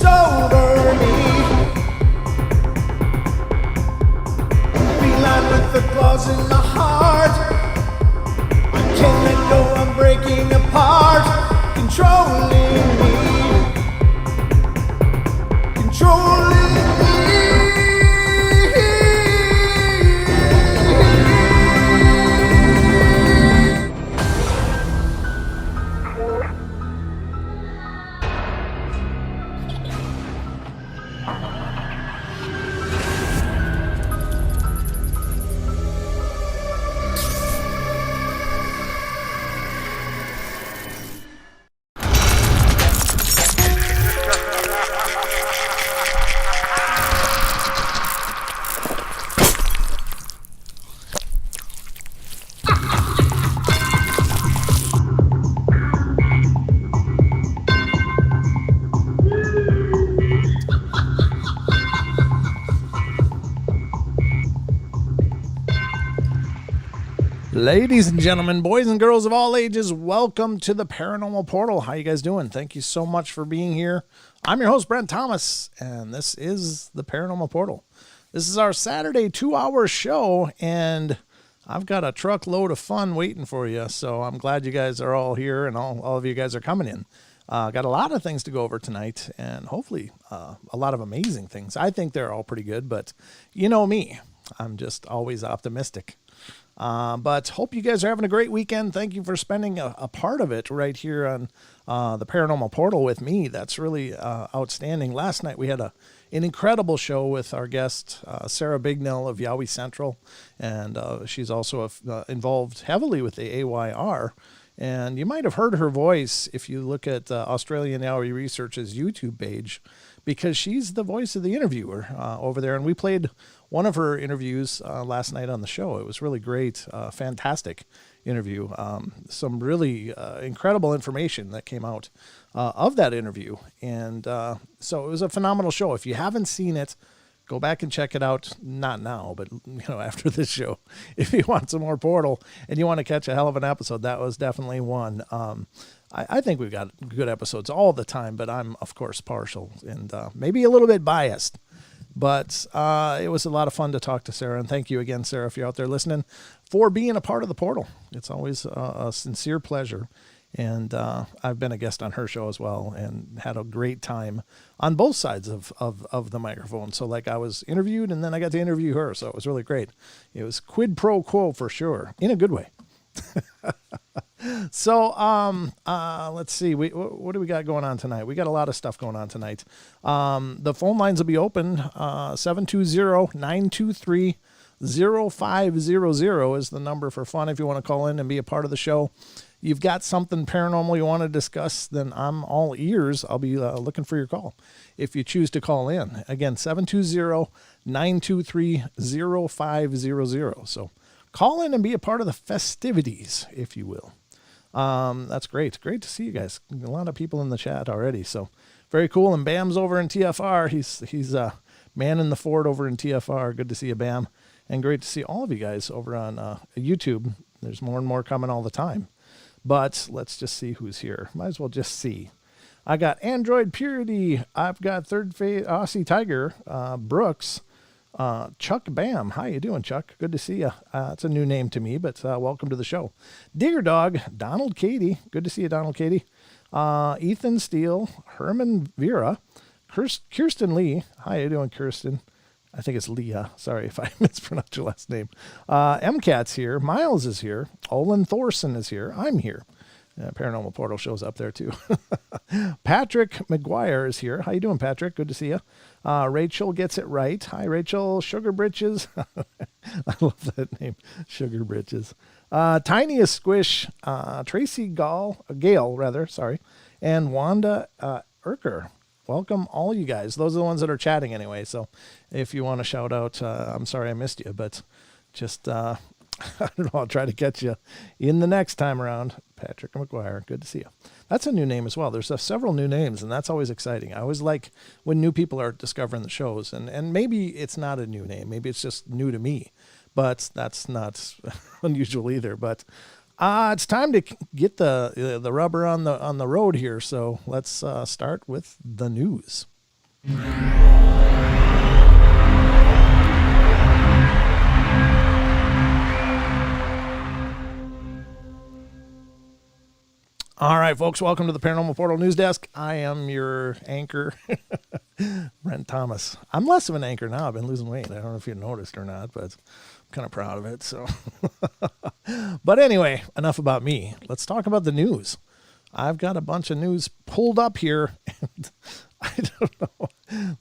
over me. Beeline with the claws in my heart. I can't let go, I'm breaking apart. Controlling me. Controlling me. Ladies and gentlemen, boys and girls of all ages, welcome to the Paranormal Portal. How you guys doing? Thank you so much for being here. I'm your host, Brent Thomas, and this is the Paranormal Portal. This is our Saturday 2-hour show, and I've got a truckload of fun waiting for you, so I'm glad you guys are all here and all of you guys are coming in. Got a lot of things to go over tonight, and hopefully a lot of amazing things. I think they're all pretty good, but you know me. I'm just always optimistic. But hope you guys are having a great weekend. Thank you for spending a part of it right here on the Paranormal Portal with me. That's really outstanding. Last night we had an incredible show with our guest, Sarah Bignell of Yowie Central, and she's also involved heavily with the AYR. And you might have heard her voice if you look at Australian Yowie Research's YouTube page, because she's the voice of the interviewer over there. And we played one of her interviews last night on the show. It was really great, fantastic interview. Some really incredible information that came out of that interview. And so it was a phenomenal show. If you haven't seen it, go back and check it out. Not now, but after this show, if you want some more Portal and you want to catch a hell of an episode, that was definitely one. I think we've got good episodes all the time, but I'm, of course, partial and maybe a little bit biased. But it was a lot of fun to talk to Sarah. And thank you again, Sarah, if you're out there listening, for being a part of the Portal. It's always a sincere pleasure. And I've been a guest on her show as well and had a great time on both sides of the microphone. So like I was interviewed and then I got to interview her. So it was really great. It was quid pro quo for sure, in a good way. So, let's see, what do we got going on tonight? We got a lot of stuff going on tonight. The phone lines will be open. 720-923-0500 is the number for fun. If you want to call in and be a part of the show, you've got something paranormal you want to discuss, then I'm all ears. I'll be looking for your call if you choose to call in. Again, 720-923-0500. So call in and be a part of the festivities, if you will. That's great. Great to see you guys. A lot of people in the chat already. So very cool. And Bam's over in TFR. He's manning the fort over in TFR. Good to see you, Bam. And great to see all of you guys over on YouTube. There's more and more coming all the time. But let's just see who's here. Might as well just see. I got Android Purity. I've got Third Phase Aussie Tiger, Brooks, Chuck Bam. How you doing, Chuck? Good to see you. It's a new name to me, but welcome to the show. Digger Dog, Donald Cady. Good to see you, Donald Cady. Ethan Steele, Herman Vera, Kirsten Lee. How you doing, Kirsten? I think it's Leah. Sorry if I mispronounced your last name. MCAT's here. Miles is here. Olin Thorson is here. I'm here. Paranormal Portal shows up there too. Patrick McGuire is here. How you doing, Patrick? Good to see you. Rachel gets it right. Hi, Rachel. Sugar Britches. I love that name, Sugar Britches. Tiniest Squish. Tracy Gale, and Wanda Urker. Welcome, all you guys. Those are the ones that are chatting anyway. So if you want to shout out, I'm sorry I missed you, but just I don't know. I'll try to catch you in the next time around. Patrick McGuire, good to see you. That's a new name as well. There's several new names, and that's always exciting. I always like when new people are discovering the shows, and maybe it's not a new name. Maybe it's just new to me, but that's not unusual either. But it's time to get the rubber on the road here. So let's start with the news. All right, folks, welcome to the Paranormal Portal News Desk. I am your anchor, Brent Thomas. I'm less of an anchor now. I've been losing weight. I don't know if you noticed or not, but I'm kind of proud of it. So, but anyway, enough about me. Let's talk about the news. I've got a bunch of news pulled up here, and I don't know.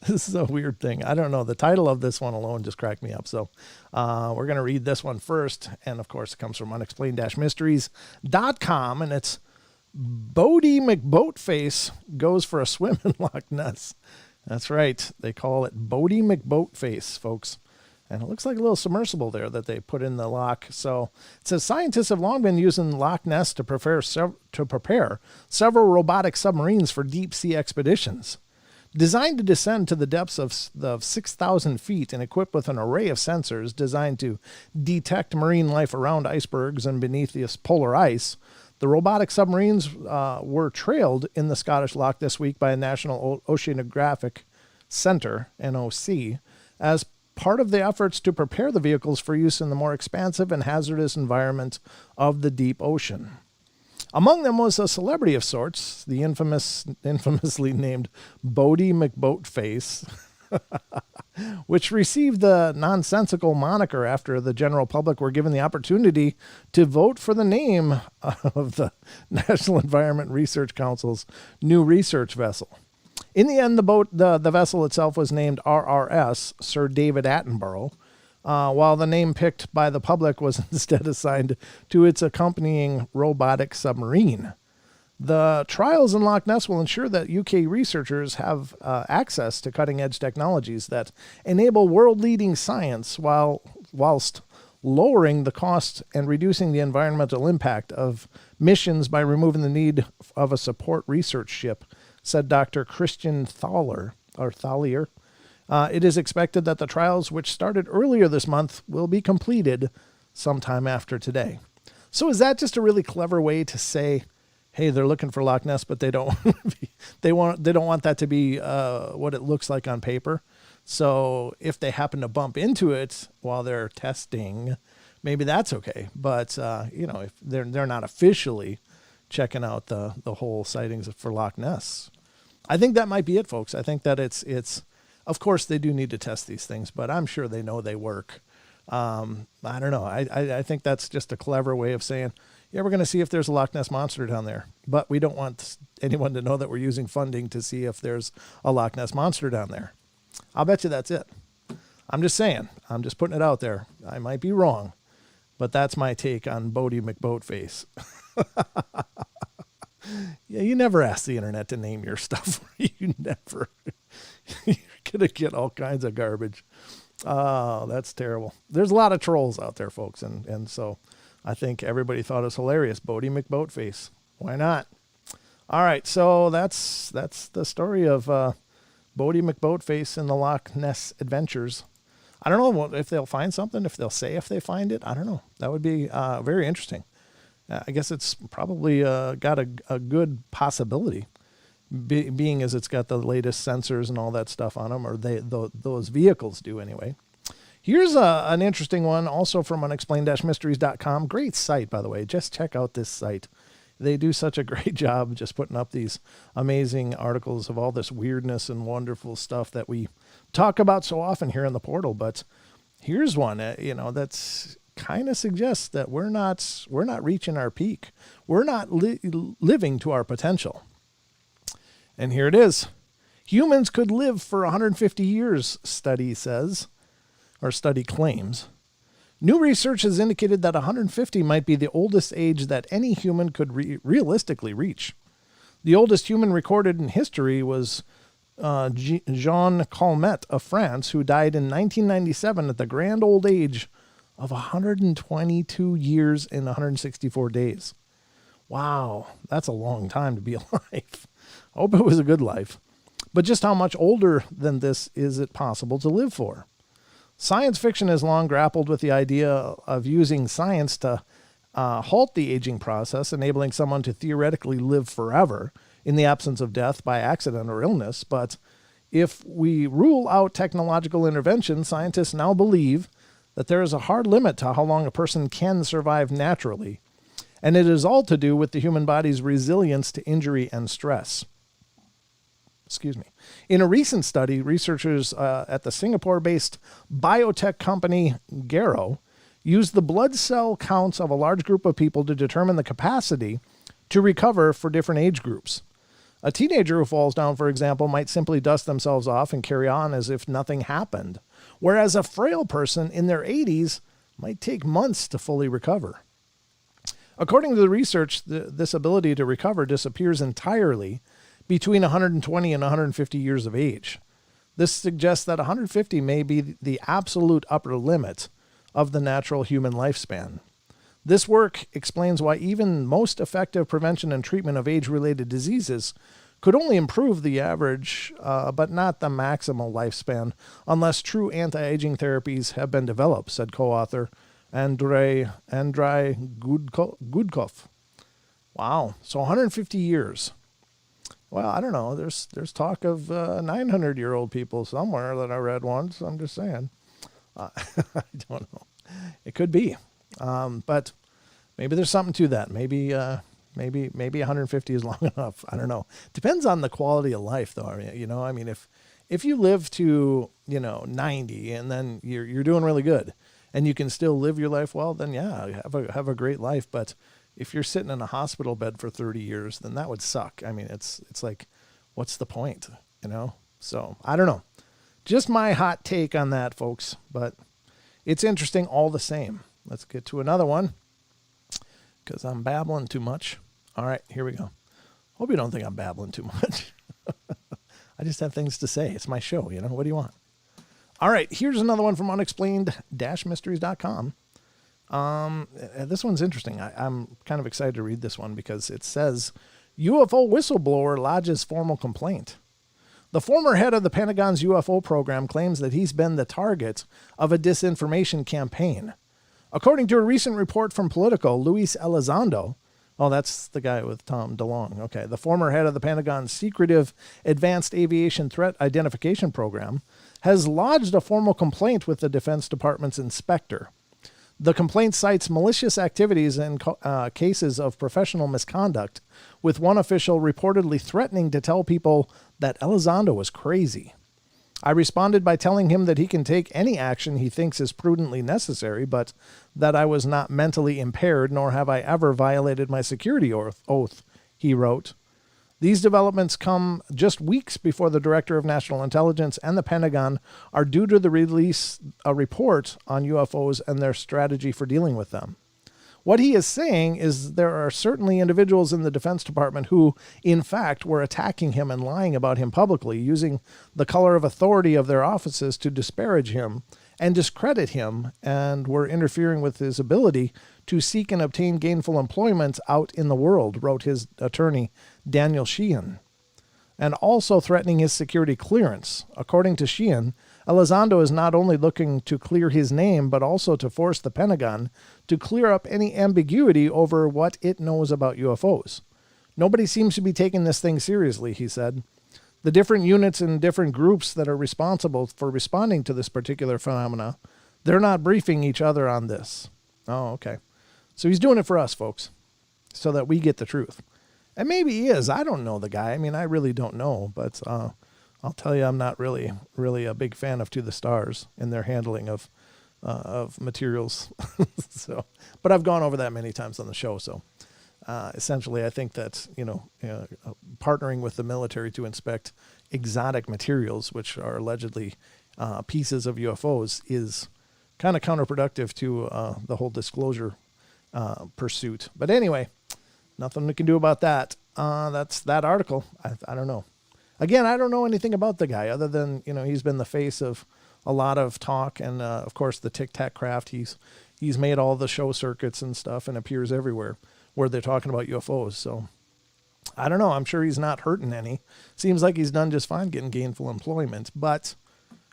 This is a weird thing. I don't know. The title of this one alone just cracked me up. So we're going to read this one first. And, of course, it comes from unexplained-mysteries.com, and it's Bodie McBoatface goes for a swim in Loch Ness. That's right. They call it Bodie McBoatface, folks. And it looks like a little submersible there that they put in the loch. So it says scientists have long been using Loch Ness to prepare several robotic submarines for deep sea expeditions. Designed to descend to the depths of 6,000 feet and equipped with an array of sensors designed to detect marine life around icebergs and beneath the polar ice, the robotic submarines were trailed in the Scottish Loch this week by a National Oceanographic Centre, NOC, as part of the efforts to prepare the vehicles for use in the more expansive and hazardous environment of the deep ocean. Among them was a celebrity of sorts, the infamously named Bodie McBoatface, which received the nonsensical moniker after the general public were given the opportunity to vote for the name of the National Environment Research Council's new research vessel. In the end, the vessel itself was named RRS, Sir David Attenborough, while the name picked by the public was instead assigned to its accompanying robotic submarine. The trials in Loch Ness will ensure that UK researchers have access to cutting-edge technologies that enable world-leading science whilst lowering the cost and reducing the environmental impact of missions by removing the need of a support research ship, said Dr. Christian Thaler. It is expected that the trials, which started earlier this month, will be completed sometime after today. So is that just a really clever way to say, hey, they're looking for Loch Ness, but they don't want that to be what it looks like on paper. So if they happen to bump into it while they're testing, maybe that's okay. But if they're not officially checking out the whole sightings for Loch Ness, I think that might be it, folks. I think that it's of course they do need to test these things, but I'm sure they know they work. I don't know. I think that's just a clever way of saying, yeah, we're going to see if there's a Loch Ness monster down there, but we don't want anyone to know that we're using funding to see if there's a Loch Ness monster down there. I'll bet you that's it. I'm just saying. I'm just putting it out there. I might be wrong, but that's my take on Bodie McBoatface. Yeah, you never ask the internet to name your stuff. You never. You're going to get all kinds of garbage. Oh, that's terrible. There's a lot of trolls out there, folks, and so I think everybody thought it was hilarious. Bodie McBoatface. Why not? All right, so that's the story of Bodie McBoatface and the Loch Ness adventures. I don't know if they'll find something, if they'll say if they find it. I don't know. That would be very interesting. I guess it's probably got a good possibility, being as it's got the latest sensors and all that stuff on them, or those vehicles do anyway. Here's an interesting one, also from unexplained-mysteries.com. Great site, by the way. Just check out this site. They do such a great job just putting up these amazing articles of all this weirdness and wonderful stuff that we talk about so often here in the portal. But here's one, that's kind of suggests that we're not reaching our peak. We're not living to our potential. And here it is. Humans could live for 150 years, study claims. New research has indicated that 150 might be the oldest age that any human could realistically reach. The oldest human recorded in history was Jean Calmet of France, who died in 1997 at the grand old age of 122 years and 164 days. Wow, that's a long time to be alive. I hope it was a good life. But just how much older than this is it possible to live for? Science fiction has long grappled with the idea of using science to halt the aging process, enabling someone to theoretically live forever in the absence of death by accident or illness. But If we rule out technological intervention, scientists now believe that there is a hard limit to how long a person can survive naturally, and it is all to do with the human body's resilience to injury and stress. Excuse me. In a recent study, researchers at the Singapore-based biotech company Garo used the blood cell counts of a large group of people to determine the capacity to recover for different age groups. A teenager who falls down, for example, might simply dust themselves off and carry on as if nothing happened, whereas a frail person in their 80s might take months to fully recover. According to the research, this ability to recover disappears entirely between 120 and 150 years of age. This suggests that 150 may be the absolute upper limit of the natural human lifespan. This work explains why even most effective prevention and treatment of age-related diseases could only improve the average, but not the maximal lifespan, unless true anti-aging therapies have been developed, said co-author Andrei Gudkov. Wow, so 150 years. Well, I don't know. There's talk of 900-year-old people somewhere that I read once. I'm just saying. I don't know. It could be. But maybe there's something to that. Maybe 150 is long enough. I don't know. Depends on the quality of life, though. I mean, if you live to 90 and then you're doing really good, and you can still live your life well, then yeah, have a great life. But if you're sitting in a hospital bed for 30 years, then that would suck. I mean, it's like, what's the point? So I don't know. Just my hot take on that, folks. But it's interesting all the same. Let's get to another one, because I'm babbling too much. All right, here we go. Hope you don't think I'm babbling too much. I just have things to say. It's my show, What do you want? All right, here's another one from unexplained-mysteries.com. This one's interesting. I'm kind of excited to read this one because it says, UFO whistleblower lodges formal complaint. The former head of the Pentagon's UFO program claims that he's been the target of a disinformation campaign. According to a recent report from Politico, Luis Elizondo, that's the guy with Tom DeLonge. Okay, the former head of the Pentagon's secretive Advanced Aviation Threat Identification Program, has lodged a formal complaint with the Defense Department's inspector. The complaint cites malicious activities and cases of professional misconduct, with one official reportedly threatening to tell people that Elizondo was crazy. I responded by telling him that he can take any action he thinks is prudently necessary, but that I was not mentally impaired, nor have I ever violated my security oath, he wrote. These developments come just weeks before the Director of National Intelligence and the Pentagon are due to release a report on UFOs and their strategy for dealing with them. What he is saying is there are certainly individuals in the Defense Department who, in fact, were attacking him and lying about him publicly, using the color of authority of their offices to disparage him and discredit him, and were interfering with his ability to seek and obtain gainful employment out in the world, wrote his attorney, Daniel Sheehan, and also threatening his security clearance. According to Sheehan, Elizondo is not only looking to clear his name, but also to force the Pentagon to clear up any ambiguity over what it knows about UFOs. Nobody seems to be taking this thing seriously, he said. The different units and different groups that are responsible for responding to this particular phenomena, they're not briefing each other on this. Oh, okay. So he's doing it for us, folks, so that we get the truth. And maybe he is. I don't know the guy. I mean, I really don't know, but I'll tell you, I'm not really a big fan of To the Stars in their handling of materials. But I've gone over that many times on the show. So essentially, I think that partnering with the military to inspect exotic materials, which are allegedly pieces of UFOs, is kind of counterproductive to the whole disclosure pursuit. But anyway, nothing we can do about that. That's that article. I don't know. Again, I don't know anything about the guy other than, he's been the face of a lot of talk and, of course, the Tic Tac craft. He's made all the show circuits and stuff and appears everywhere where they're talking about UFOs. So I don't know. I'm sure he's not hurting any. Seems like he's done just fine getting gainful employment. But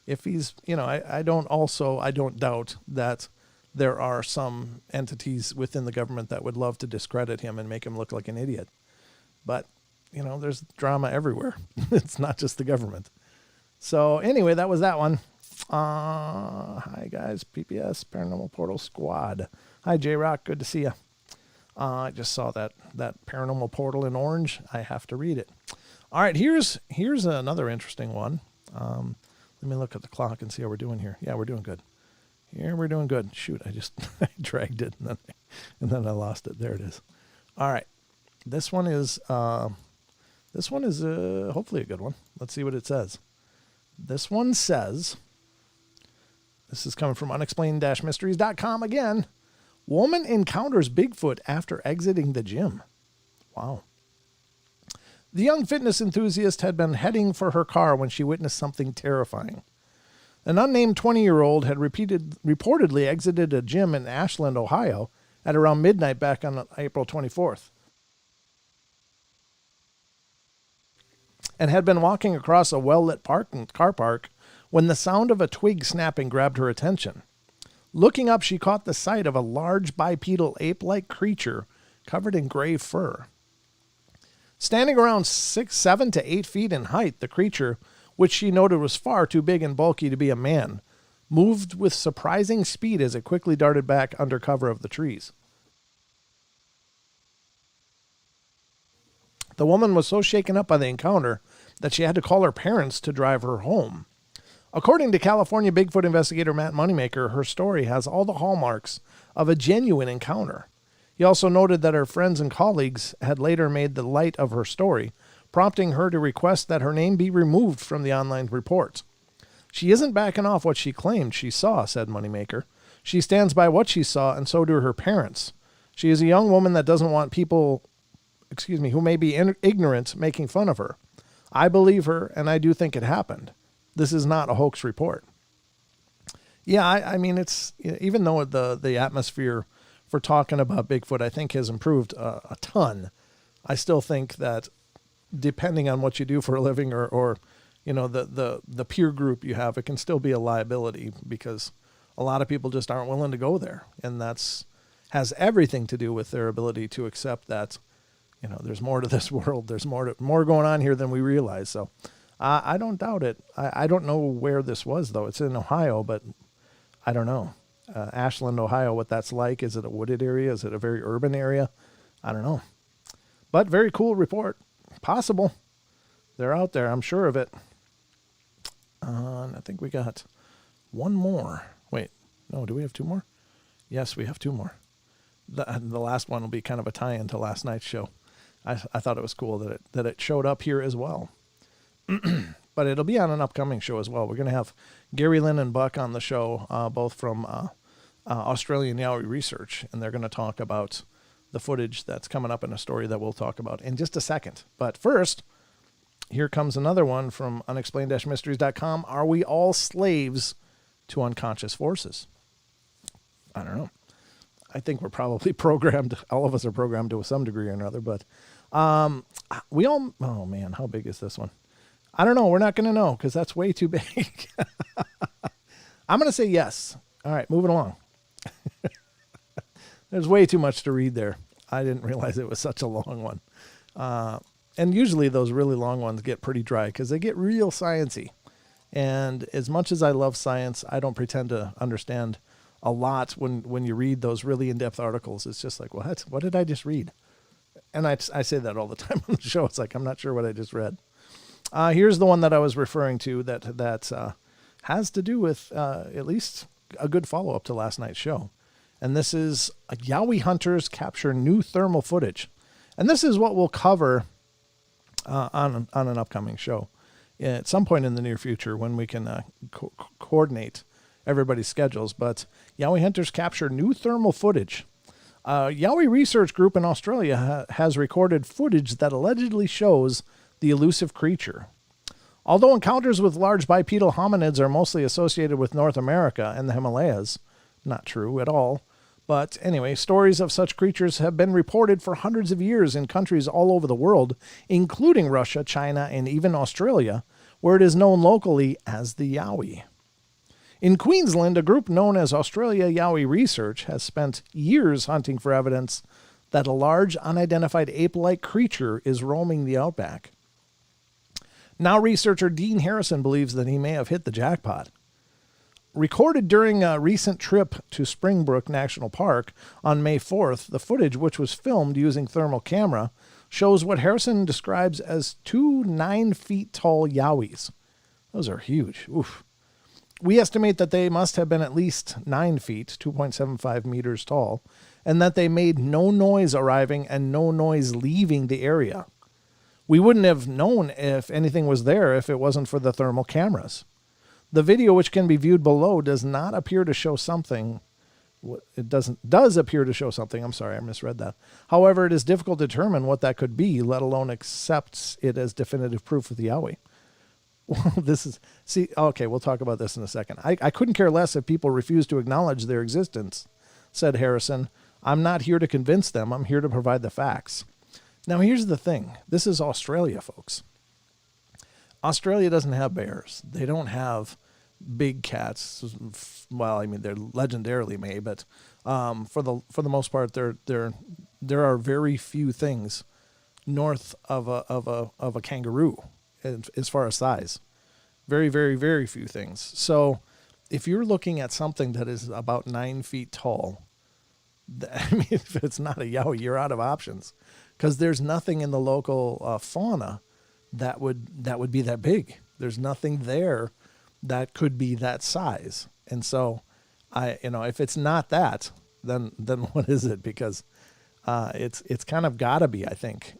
if he's, I don't doubt that there are some entities within the government that would love to discredit him and make him look like an idiot. But there's drama everywhere. It's not just the government. So anyway, that was that one. Hi guys, PPS Paranormal Portal Squad. Hi J-Rock, good to see you. I just saw that Paranormal Portal in orange. I have to read it. All right, here's another interesting one. Let me look at the clock and see how we're doing here. Yeah, we're doing good. Here we're doing good. Shoot, I just I dragged it and then I lost it. There it is. All right, this one is hopefully a good one. Let's see what it says. This one says, this is coming from unexplained-mysteries.com again. Woman encounters Bigfoot after exiting the gym. Wow. The young fitness enthusiast had been heading for her car when she witnessed something terrifying. An unnamed 20-year-old had reportedly exited a gym in Ashland, Ohio, at around midnight back on April 24th. And had been walking across a well-lit car park when the sound of a twig snapping grabbed her attention. Looking up, she caught the sight of a large bipedal ape-like creature covered in gray fur. Standing around 7 to 8 feet in height, the creature, which she noted was far too big and bulky to be a man, moved with surprising speed as it quickly darted back under cover of the trees. The woman was so shaken up by the encounter that she had to call her parents to drive her home. According to California Bigfoot investigator Matt Moneymaker, her story has all the hallmarks of a genuine encounter. He also noted that her friends and colleagues had later made the light of her story, prompting her to request that her name be removed from the online reports. She isn't backing off what she claimed she saw, said Moneymaker. She stands by what she saw, and so do her parents. She is a young woman that doesn't want people, who may be ignorant, making fun of her. I believe her, and I do think it happened. This is not a hoax report. Yeah, I mean, it's, even though the atmosphere for talking about Bigfoot, I think, has improved a ton, I still think that depending on what you do for a living or the peer group you have, it can still be a liability because a lot of people just aren't willing to go there. And has everything to do with their ability to accept that, there's more to this world. There's more going on here than we realize. So I don't doubt it. I don't know where this was, though. It's in Ohio, but I don't know. Ashland, Ohio, what that's like. Is it a wooded area? Is it a very urban area? I don't know. But very cool report. Possible. They're out there. I'm sure of it. I think we got one more. Wait, no, do we have two more? Yes, we have two more. The last one will be kind of a tie-in to last night's show. I thought it was cool that it showed up here as well. But it'll be on an upcoming show as well. We're going to have Gary Lynn and Buck on the show, both from Australian Yowie Research, and they're going to talk about the footage that's coming up in a story that we'll talk about in just a second. But first, here comes another one from unexplained-mysteries.com. Are we all slaves to unconscious forces? I don't know. I think we're probably programmed. All of us are programmed to some degree or another, but we all, oh man, how big is this one? I don't know. We're not going to know because that's way too big. I'm going to say yes. All right, moving along. There's way too much to read there. I didn't realize it was such a long one. And usually those really long ones get pretty dry because they get real sciencey. And as much as I love science, I don't pretend to understand a lot when you read those really in-depth articles. It's just like, what did I just read? And I say that all the time on the show. It's like, I'm not sure what I just read. Here's the one that I was referring to that has to do with at least a good follow-up to last night's show. And this is Yowie hunters capture new thermal footage. And this is what we'll cover on an upcoming show at some point in the near future when we can coordinate everybody's schedules. But Yowie hunters capture new thermal footage. Yowie Research Group in Australia has recorded footage that allegedly shows the elusive creature. Although encounters with large bipedal hominids are mostly associated with North America and the Himalayas, not true at all. But anyway, stories of such creatures have been reported for hundreds of years in countries all over the world, including Russia, China, and even Australia, where it is known locally as the Yowie. In Queensland, a group known as Australia Yowie Research has spent years hunting for evidence that a large, unidentified ape-like creature is roaming the outback. Now researcher Dean Harrison believes that he may have hit the jackpot. Recorded during a recent trip to Springbrook National Park on May 4th, the footage, which was filmed using thermal camera, shows what Harrison describes as two 9-feet-tall yowies. Those are huge. Oof. We estimate that they must have been at least 9 feet, 2.75 meters tall, and that they made no noise arriving and no noise leaving the area. We wouldn't have known if anything was there if it wasn't for the thermal cameras. The video, which can be viewed below, does not appear to show something. It does appear to show something. I'm sorry, I misread that. However, it is difficult to determine what that could be, let alone accept it as definitive proof of the Yowie. Okay, we'll talk about this in a second. I couldn't care less if people refuse to acknowledge their existence, said Harrison. I'm not here to convince them. I'm here to provide the facts. Now, here's the thing. This is Australia, folks. Australia doesn't have bears. They don't have big cats. Well, I mean, they're legendarily may, but for the most part, there are very few things north of a kangaroo as far as size. Very, very, very few things. So if you're looking at something that is about 9 feet tall, I mean, if it's not a yowie, you're out of options, because there's nothing in the local fauna that would be that big. There's nothing there that could be that size. And so if it's not that, then what is it? Because it's kind of gotta be, I think,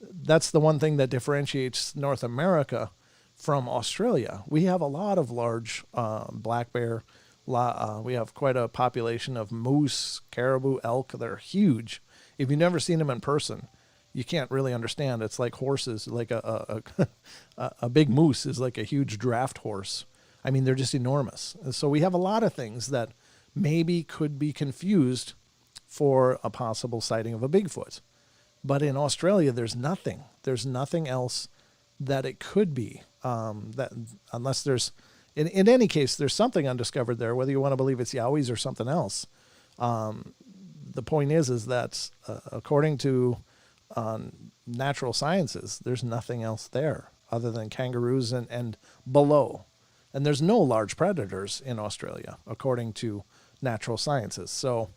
that's the one thing that differentiates North America from Australia. We have a lot of large black bear. We have quite a population of moose, caribou, elk. They're huge. If you've never seen them in person, you can't really understand. It's like horses. Like a big moose is like a huge draft horse. I mean, they're just enormous. And so we have a lot of things that maybe could be confused for a possible sighting of a Bigfoot. But in Australia, there's nothing. There's nothing else that it could be. That unless there's, in any case, there's something undiscovered there. Whether you want to believe it's yowies or something else. The point is that according to natural sciences, there's nothing else there other than kangaroos and below. And there's no large predators in Australia, according to natural sciences. So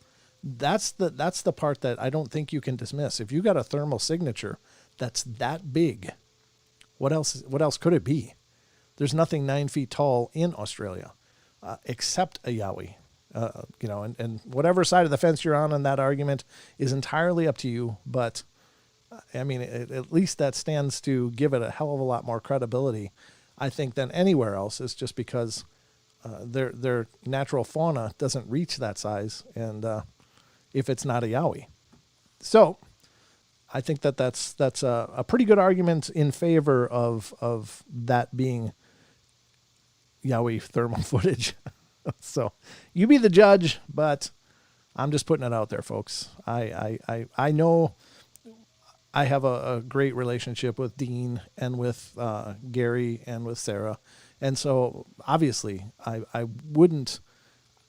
that's the part that I don't think you can dismiss. If you got a thermal signature that's that big, what else could it be? There's nothing 9 feet tall in Australia, except a yowie. And whatever side of the fence you're on that argument is entirely up to you. But I mean, at least that stands to give it a hell of a lot more credibility, I think, than anywhere else. It's just because their natural fauna doesn't reach that size, and if it's not a yowie. So I think that's a pretty good argument in favor of that being yowie thermal footage. So you be the judge, but I'm just putting it out there, folks. I know I have a great relationship with Dean and with Gary and with Sarah. And so obviously I wouldn't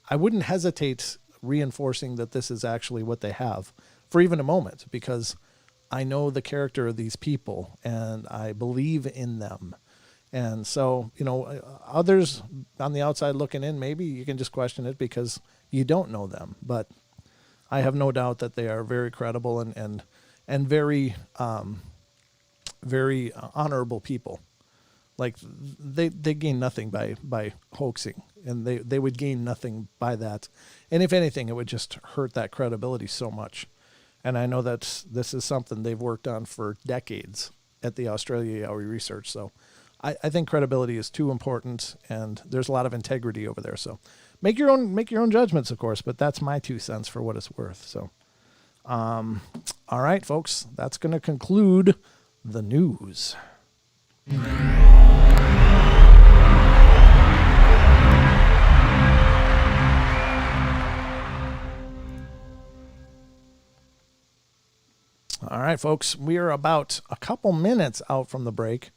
hesitate reinforcing that this is actually what they have for even a moment, because I know the character of these people and I believe in them. And so, others on the outside looking in, maybe you can just question it because you don't know them. But I have no doubt that they are very credible and very, very honorable people. Like they gain nothing by hoaxing, and they would gain nothing by that. And if anything, it would just hurt that credibility so much. And I know that this is something they've worked on for decades at the Australia Yowie Research. So I think credibility is too important, and there's a lot of integrity over there. So make your own judgments, of course, but that's my 2 cents for what it's worth. So, all right, folks, that's going to conclude the news. All right, folks, we are about a couple minutes out from the break.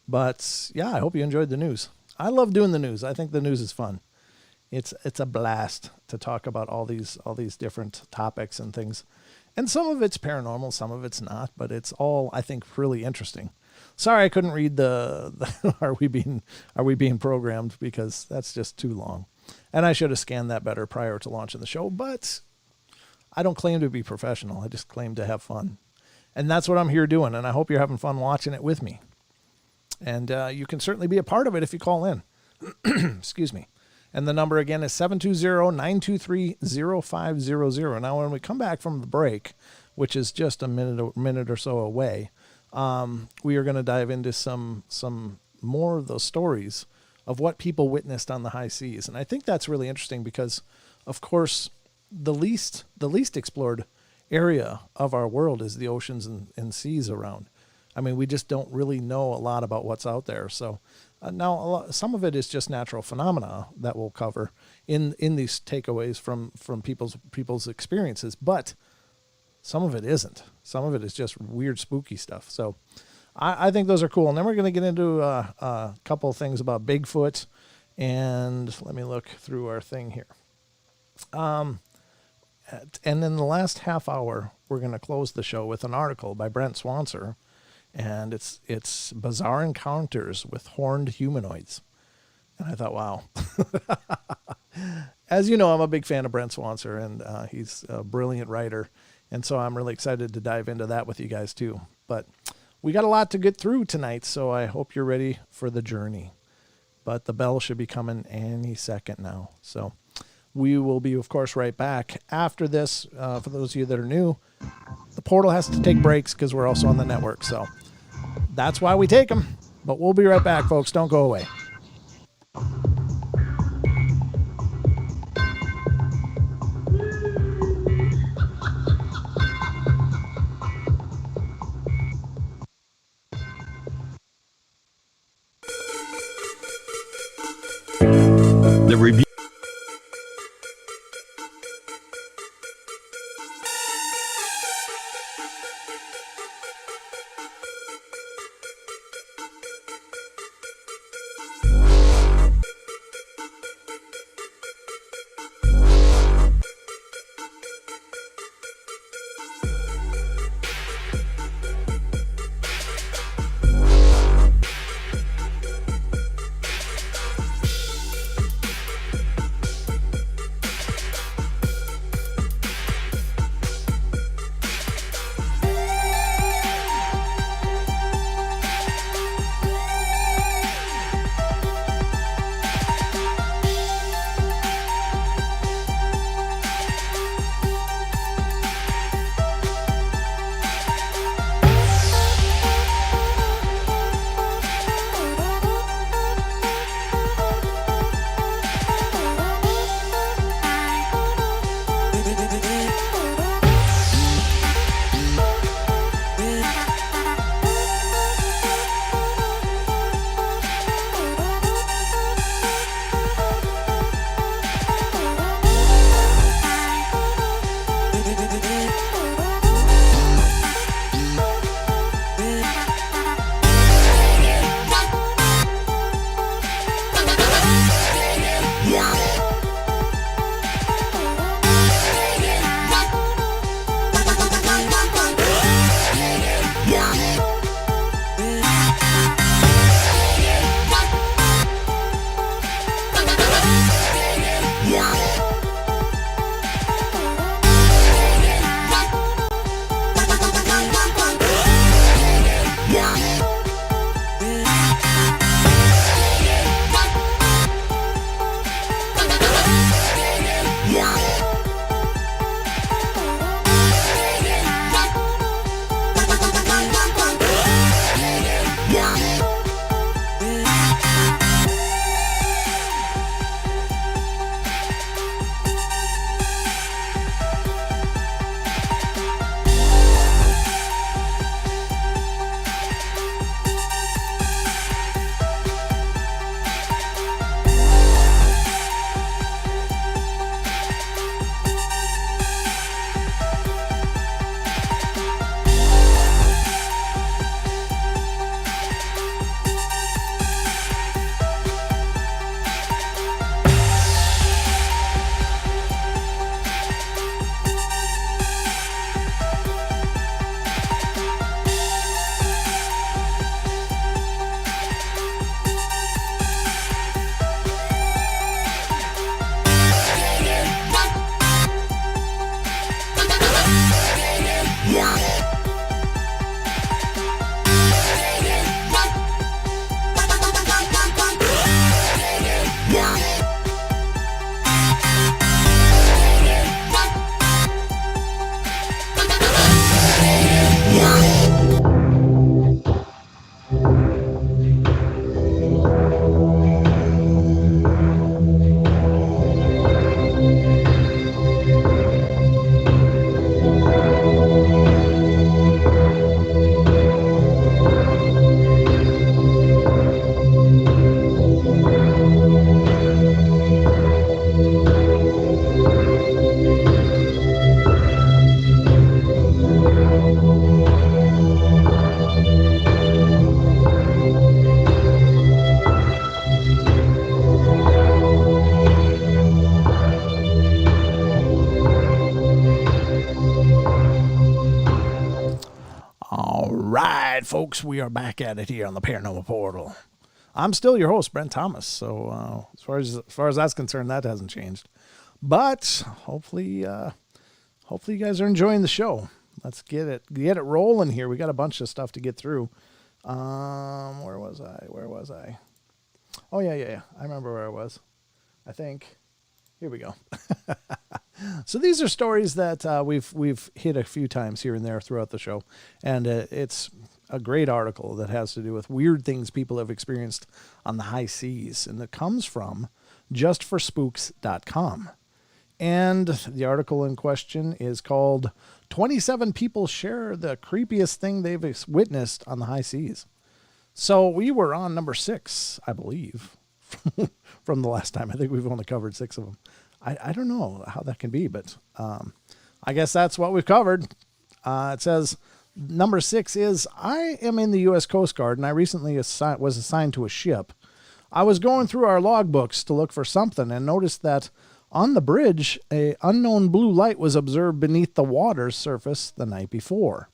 But yeah, I hope you enjoyed the news. I love doing the news. I think the news is fun. It's a blast to talk about all these different topics and things. And some of it's paranormal, some of it's not, but it's all, I think, really interesting. Sorry, I couldn't read the are we being programmed, because that's just too long. And I should have scanned that better prior to launching the show, but I don't claim to be professional. I just claim to have fun. And that's what I'm here doing, and I hope you're having fun watching it with me. And you can certainly be a part of it if you call in. Excuse me. And the number again is 720-923-0500. Now, when we come back from the break, which is just a minute or so away, we are going to dive into some more of those stories of what people witnessed on the high seas. And I think that's really interesting because, of course, the least explored area of our world is the oceans and seas around. I mean, we just don't really know a lot about what's out there. So now some of it is just natural phenomena that we'll cover in these takeaways from people's experiences, but some of it isn't. Some of it is just weird, spooky stuff. So I think those are cool. And then we're going to get into a couple of things about Bigfoot. And let me look through our thing here. And then the last half hour, we're going to close the show with an article by Brent Swanser. And it's bizarre encounters with horned humanoids. And I thought, wow. As you know, I'm a big fan of Brent Swanser, and he's a brilliant writer. And so I'm really excited to dive into that with you guys too. But we got a lot to get through tonight, so I hope you're ready for the journey. But the bell should be coming any second now. So we will be, of course, right back after this. For those of you that are new, the portal has to take breaks because we're also on the network. So that's why we take them. But we'll be right back, folks. Don't go away. The review. folks, we are back at it here on the Paranormal Portal. I'm still your host, Brent Thomas. So as far as that's concerned, that hasn't changed. But hopefully you guys are enjoying the show. Let's get it rolling here. We got a bunch of stuff to get through. Where was I? Oh yeah. I remember where I was. I think. Here we go. So these are stories that we've hit a few times here and there throughout the show, and it's a great article that has to do with weird things people have experienced on the high seas, and it comes from justforspooks.com. And the article in question is called 27 People Share the Creepiest Thing They've Witnessed on the High Seas. So we were on number 6, I believe, from the last time. I think we've only covered 6 of them. I don't know how that can be, but I guess that's what we've covered. It says number 6 is, I am in the U.S. Coast Guard, and I recently was assigned to a ship. I was going through our logbooks to look for something and noticed that on the bridge, an unknown blue light was observed beneath the water's surface the night before.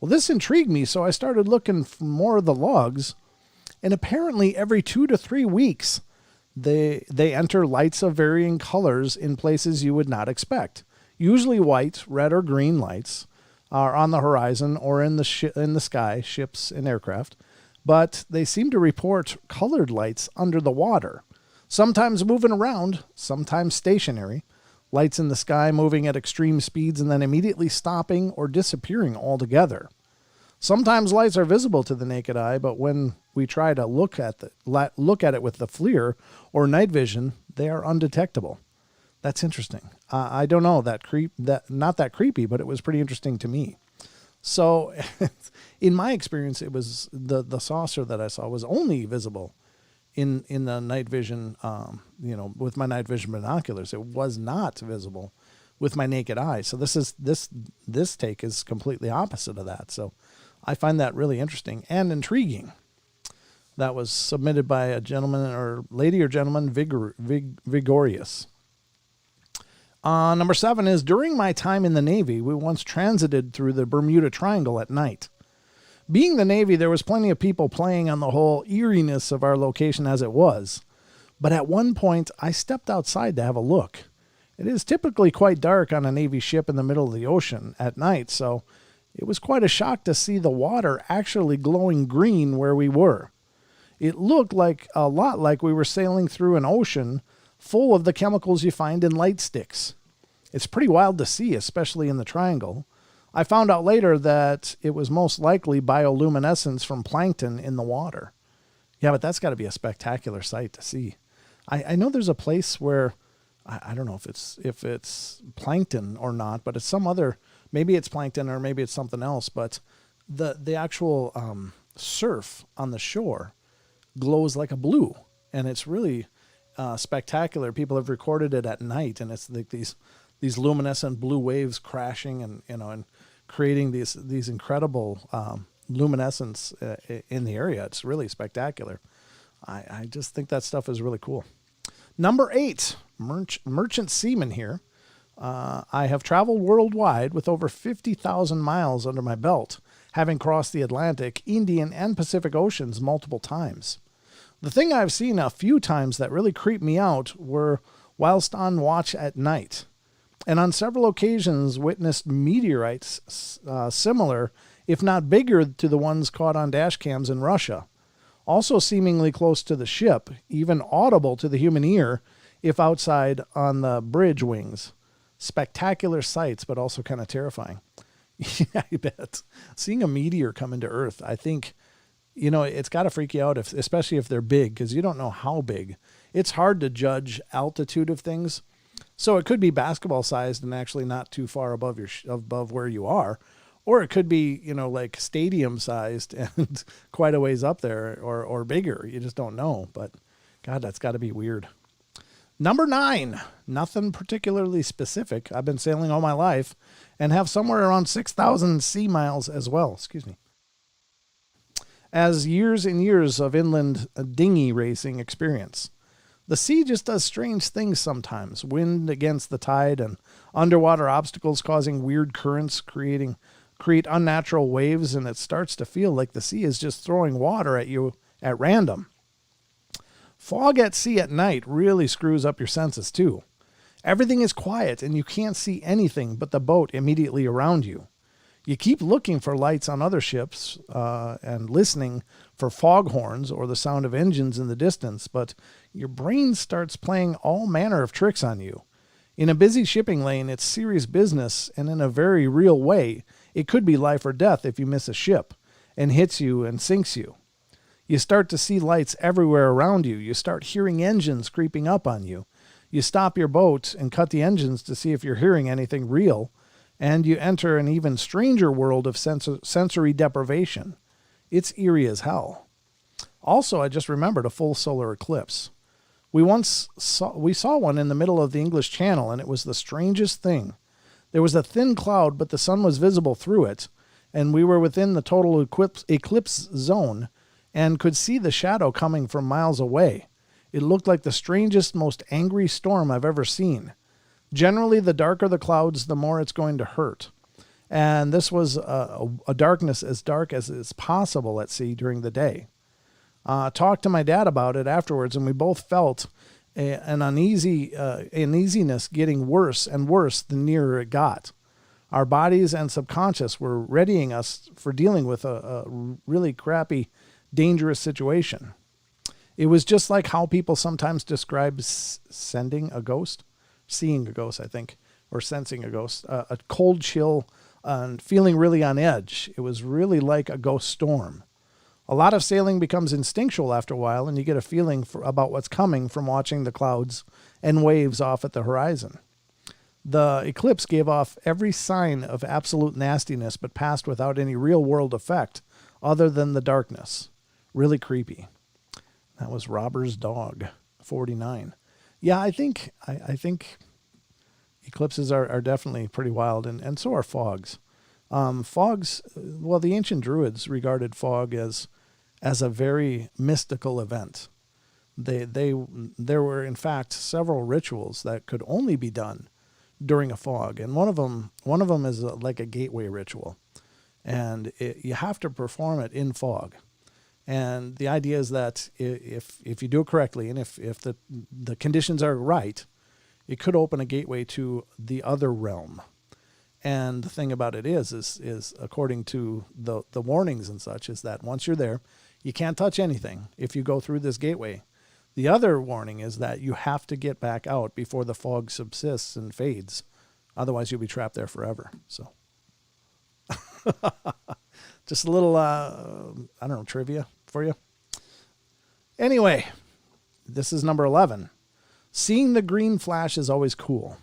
Well, this intrigued me, so I started looking for more of the logs, and apparently every 2 to 3 weeks, they enter lights of varying colors in places you would not expect. Usually white, red, or green lights are on the horizon or in the sky, ships and aircraft, but they seem to report colored lights under the water, sometimes moving around, sometimes stationary, lights in the sky moving at extreme speeds and then immediately stopping or disappearing altogether. Sometimes lights are visible to the naked eye, but when we try to look at it with the FLIR or night vision, they are undetectable. That's interesting. I don't know, not that creepy, but it was pretty interesting to me. So, in my experience, it was the saucer that I saw was only visible in the night vision. With my night vision binoculars, it was not visible with my naked eye. So this take is completely opposite of that. So, I find that really interesting and intriguing. That was submitted by a gentleman or lady or gentleman, Vigorious. Number 7 is, during my time in the Navy, we once transited through the Bermuda Triangle at night. Being the Navy, there was plenty of people playing on the whole eeriness of our location as it was. But at one point, I stepped outside to have a look. It is typically quite dark on a Navy ship in the middle of the ocean at night, so it was quite a shock to see the water actually glowing green where we were. It looked a lot like we were sailing through an ocean full of the chemicals you find in light sticks. It's pretty wild to see, especially in the triangle. I found out later that it was most likely bioluminescence from plankton in the water. Yeah, but that's got to be a spectacular sight to see. I know there's a place where, I don't know if it's plankton or not, but it's some other, maybe it's plankton or maybe it's something else, but the actual surf on the shore glows like a blue, and it's really spectacular. People have recorded it at night, and it's like these luminescent blue waves crashing and creating these incredible luminescence in the area. It's really spectacular. I just think that stuff is really cool. Number 8, merchant seaman here. I have traveled worldwide with over 50,000 miles under my belt, having crossed the Atlantic, Indian, and Pacific Oceans multiple times. The thing I've seen a few times that really creeped me out were whilst on watch at night, and on several occasions witnessed meteorites similar, if not bigger, to the ones caught on dash cams in Russia. Also seemingly close to the ship, even audible to the human ear if outside on the bridge wings. Spectacular sights, but also kind of terrifying. Yeah, I bet. Seeing a meteor come into Earth, I think, it's got to freak you out, especially if they're big, because you don't know how big. It's hard to judge altitude of things. So it could be basketball sized and actually not too far above where you are. Or it could be, like stadium sized and quite a ways up there or bigger. You just don't know. But God, that's got to be weird. Number 9, nothing particularly specific. I've been sailing all my life and have somewhere around 6,000 sea miles as well. Excuse me. As years and years of inland dinghy racing experience. The sea just does strange things sometimes. Wind against the tide and underwater obstacles causing weird currents, creating create unnatural waves, and it starts to feel like the sea is just throwing water at you at random. Fog at sea at night really screws up your senses too. Everything is quiet and you can't see anything but the boat immediately around you. You keep looking for lights on other ships and listening for foghorns or the sound of engines in the distance, but your brain starts playing all manner of tricks on you. In a busy shipping lane, it's serious business, and in a very real way, it could be life or death if you miss a ship and hits you and sinks you. You start to see lights everywhere around you. You start hearing engines creeping up on you. You stop your boat and cut the engines to see if you're hearing anything real, and you enter an even stranger world of sensory deprivation. It's eerie as hell. Also, I just remembered a full solar eclipse. We saw one in the middle of the English Channel, and it was the strangest thing. There was a thin cloud, but the sun was visible through it, and we were within the total eclipse zone and could see the shadow coming from miles away. It looked like the strangest, most angry storm I've ever seen. Generally, the darker the clouds, the more it's going to hurt. And this was a darkness as dark as is possible at sea during the day. Talked to my dad about it afterwards, and we both felt an uneasiness getting worse and worse the nearer it got. Our bodies and subconscious were readying us for dealing with a really crappy, dangerous situation. It was just like how people sometimes describe seeing a ghost, I think, or sensing a ghost, a cold chill and feeling really on edge. It was really like a ghost storm. A lot of sailing becomes instinctual after a while, and you get a feeling about what's coming from watching the clouds and waves off at the horizon. The eclipse gave off every sign of absolute nastiness, but passed without any real-world effect other than the darkness. Really creepy. That was Robber's Dog, 49. Yeah, I think eclipses are definitely pretty wild, and so are fogs. Fogs, well, the ancient Druids regarded fog as a very mystical event. There were, in fact, several rituals that could only be done during a fog, and one of them is like a gateway ritual, and you have to perform it in fog. And the idea is that if you do it correctly, and if the conditions are right, it could open a gateway to the other realm. And the thing about it is according to the warnings and such, is that once you're there, you can't touch anything if you go through this gateway. The other warning is that you have to get back out before the fog subsists and fades. Otherwise, you'll be trapped there forever. So just a little, trivia for you. Anyway, this is number 11. Seeing the green flash is always cool.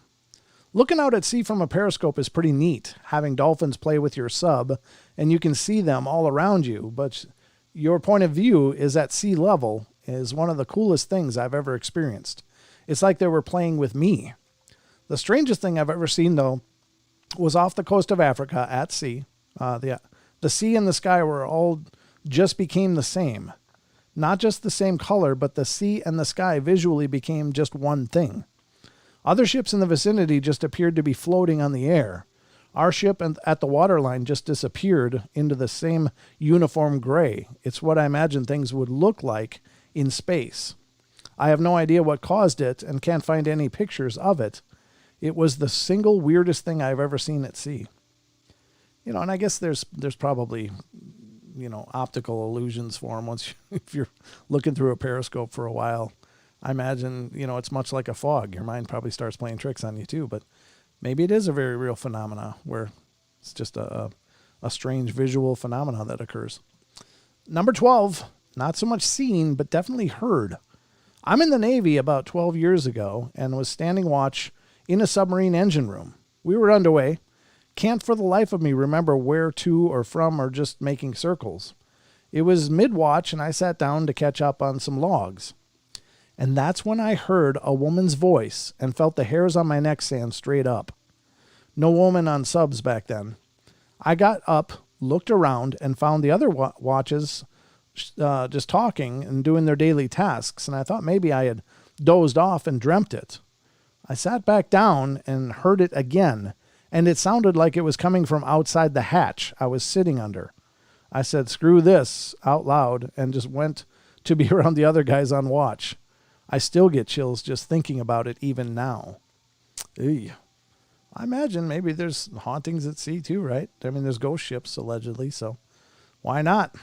Looking out at sea from a periscope is pretty neat, having dolphins play with your sub, and you can see them all around you, but your point of view is at sea level is one of the coolest things I've ever experienced. It's like they were playing with me. The strangest thing I've ever seen, though, was off the coast of Africa at sea. The sea and the sky were all just became the same. Not just the same color, but the sea and the sky visually became just one thing. Other ships in the vicinity just appeared to be floating on the air. Our ship at the waterline just disappeared into the same uniform gray. It's what I imagine things would look like in space. I have no idea what caused it and can't find any pictures of it. It was the single weirdest thing I've ever seen at sea. And I guess there's probably, optical illusions for them if you're looking through a periscope for a while. I imagine, it's much like a fog. Your mind probably starts playing tricks on you too, but maybe it is a very real phenomena where it's just a strange visual phenomena that occurs. Number 12, not so much seen, but definitely heard. I'm in the Navy about 12 years ago and was standing watch in a submarine engine room. We were underway. Can't for the life of me remember where to or from or just making circles. It was mid-watch and I sat down to catch up on some logs. And that's when I heard a woman's voice and felt the hairs on my neck stand straight up. No woman on subs back then. I got up, looked around, and found the other watches just talking and doing their daily tasks, and I thought maybe I had dozed off and dreamt it. I sat back down and heard it again, and it sounded like it was coming from outside the hatch I was sitting under. I said, "Screw this," out loud, and just went to be around the other guys on watch. I still get chills just thinking about it even now. Eey. I imagine maybe there's hauntings at sea too, right? I mean, there's ghost ships allegedly, so why not?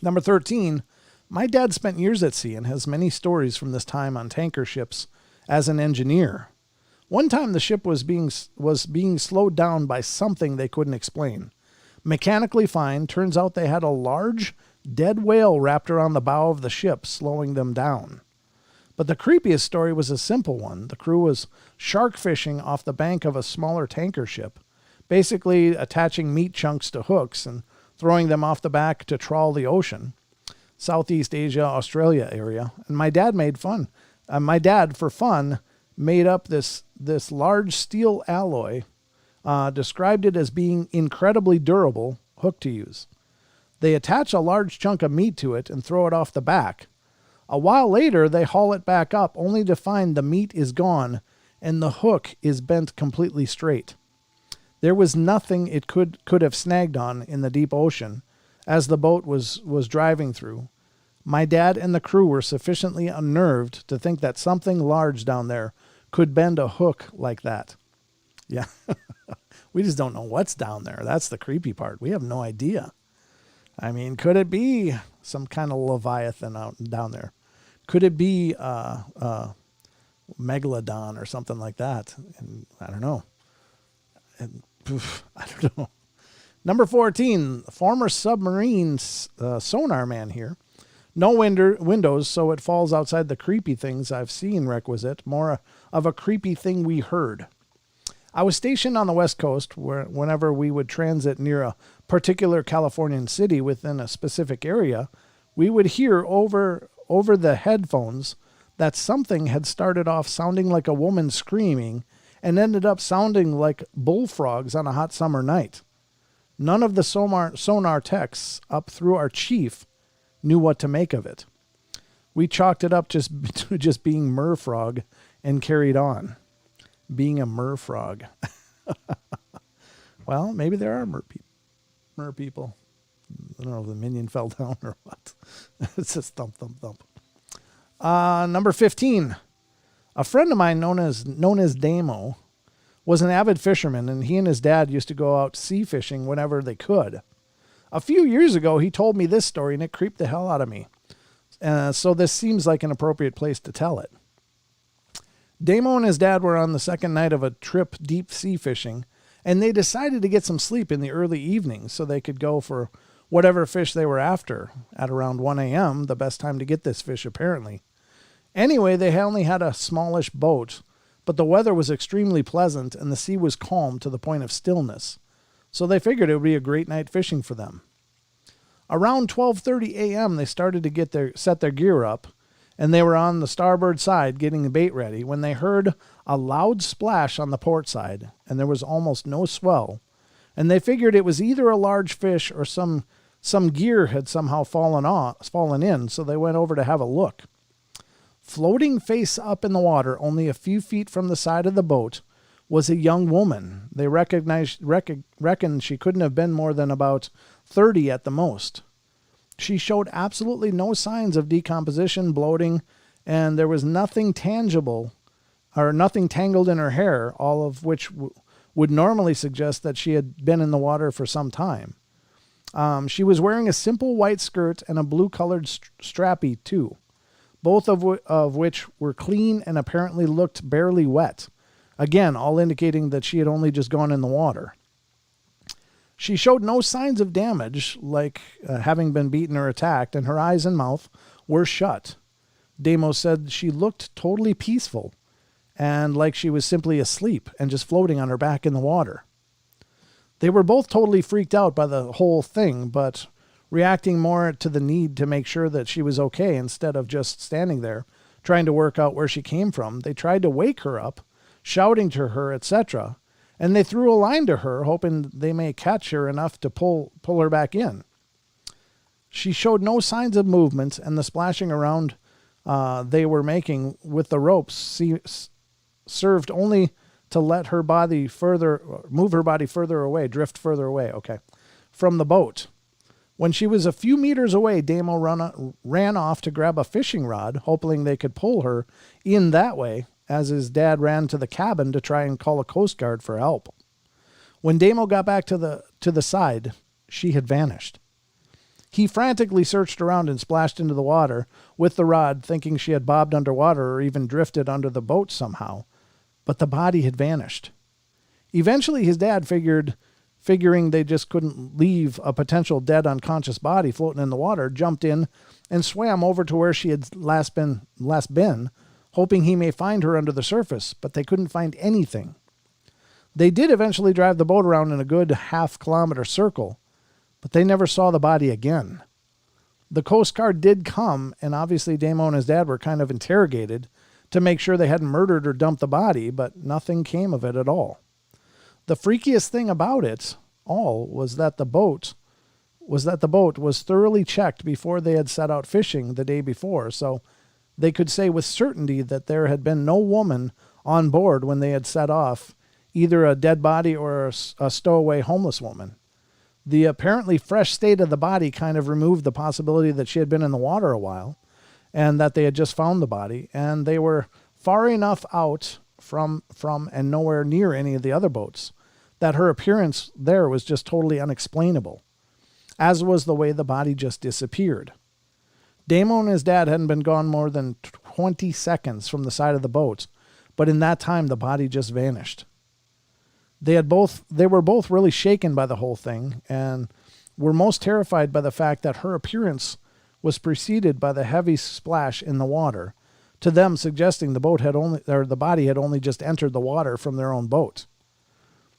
Number 13, my dad spent years at sea and has many stories from this time on tanker ships as an engineer. One time the ship was being slowed down by something they couldn't explain. Mechanically fine, turns out they had a large dead whale wrapped around the bow of the ship, slowing them down. But the creepiest story was a simple one. The crew was shark fishing off the bank of a smaller tanker ship, basically attaching meat chunks to hooks and throwing them off the back to trawl the ocean, Southeast Asia, Australia area. And my dad, for fun, made up this large steel alloy, described it as being incredibly durable hook to use. They attach a large chunk of meat to it and throw it off the back. A while later, they haul it back up, only to find the meat is gone and the hook is bent completely straight. There was nothing it could have snagged on in the deep ocean as the boat was driving through. My dad and the crew were sufficiently unnerved to think that something large down there could bend a hook like that. Yeah, we just don't know what's down there. That's the creepy part. We have no idea. I mean, could it be some kind of Leviathan down there? Could it be Megalodon or something like that? And I don't know. I don't know. Number 14, former submarine sonar man here. No windows, so it falls outside the creepy things I've seen requisite. More of a creepy thing we heard. I was stationed on the West Coast whenever we would transit near a particular Californian city within a specific area, we would hear over the headphones that something had started off sounding like a woman screaming and ended up sounding like bullfrogs on a hot summer night. None of the sonar techs up through our chief knew what to make of it. We chalked it up to just being merfrog and carried on. Being a merfrog. Well, maybe there are mer people. I don't know if the minion fell down or what. It's just thump, thump, thump. Number 15. A friend of mine known as Damo was an avid fisherman, and he and his dad used to go out sea fishing whenever they could. A few years ago, he told me this story, and it creeped the hell out of me. So this seems like an appropriate place to tell it. Damo and his dad were on the second night of a trip deep sea fishing, and they decided to get some sleep in the early evening so they could go for whatever fish they were after at around 1 a.m., the best time to get this fish apparently. Anyway, they only had a smallish boat, but the weather was extremely pleasant and the sea was calm to the point of stillness, so they figured it would be a great night fishing for them. Around 12:30 a.m., they started to set their gear up, and they were on the starboard side getting the bait ready when they heard a loud splash on the port side, and there was almost no swell, and they figured it was either a large fish or some gear had somehow fallen in, so they went over to have a look. Floating face up in the water only a few feet from the side of the boat was a young woman. They reckoned she couldn't have been more than about 30 at the most. She showed absolutely no signs of decomposition, bloating, and there was nothing tangible or nothing tangled in her hair, all of which would normally suggest that she had been in the water for some time. She was wearing a simple white skirt and a blue-colored strappy, too, both of which were clean and apparently looked barely wet. Again, all indicating that she had only just gone in the water. She showed no signs of damage, like having been beaten or attacked, and her eyes and mouth were shut. Damo said she looked totally peaceful and like she was simply asleep and just floating on her back in the water. They were both totally freaked out by the whole thing, but reacting more to the need to make sure that she was okay instead of just standing there trying to work out where she came from. They tried to wake her up, shouting to her, etc., and they threw a line to her, hoping they may catch her enough to pull her back in. She showed no signs of movement, and the splashing around they were making with the ropes served only to let her body move her body further away, drift further away, from the boat. When she was a few meters away, Damo ran off to grab a fishing rod, hoping they could pull her in that way, as his dad ran to the cabin to try and call a Coast Guard for help. When Damo got back to the side, she had vanished. He frantically searched around and splashed into the water with the rod, thinking she had bobbed underwater or even drifted under the boat somehow, but the body had vanished. Eventually, his dad figuring they just couldn't leave a potential dead unconscious body floating in the water, jumped in and swam over to where she had last been, hoping he may find her under the surface, but they couldn't find anything. They did eventually drive the boat around in a good half-kilometer circle, but they never saw the body again. The Coast Guard did come, and obviously Damo and his dad were kind of interrogated to make sure they hadn't murdered or dumped the body, but nothing came of it at all. The freakiest thing about it all was that the boat was thoroughly checked before they had set out fishing the day before, so they could say with certainty that there had been no woman on board when they had set off, either a dead body or a stowaway homeless woman. The apparently fresh state of the body kind of removed the possibility that she had been in the water a while and that they had just found the body, and they were far enough out from and nowhere near any of the other boats that her appearance there was just totally unexplainable, as was the way the body just disappeared. Damo and his dad hadn't been gone more than 20 seconds from the side of the boat, but in that time the body just vanished. They were both really shaken by the whole thing and were most terrified by the fact that her appearance was preceded by the heavy splash in the water, to them suggesting the body had only just entered the water from their own boat.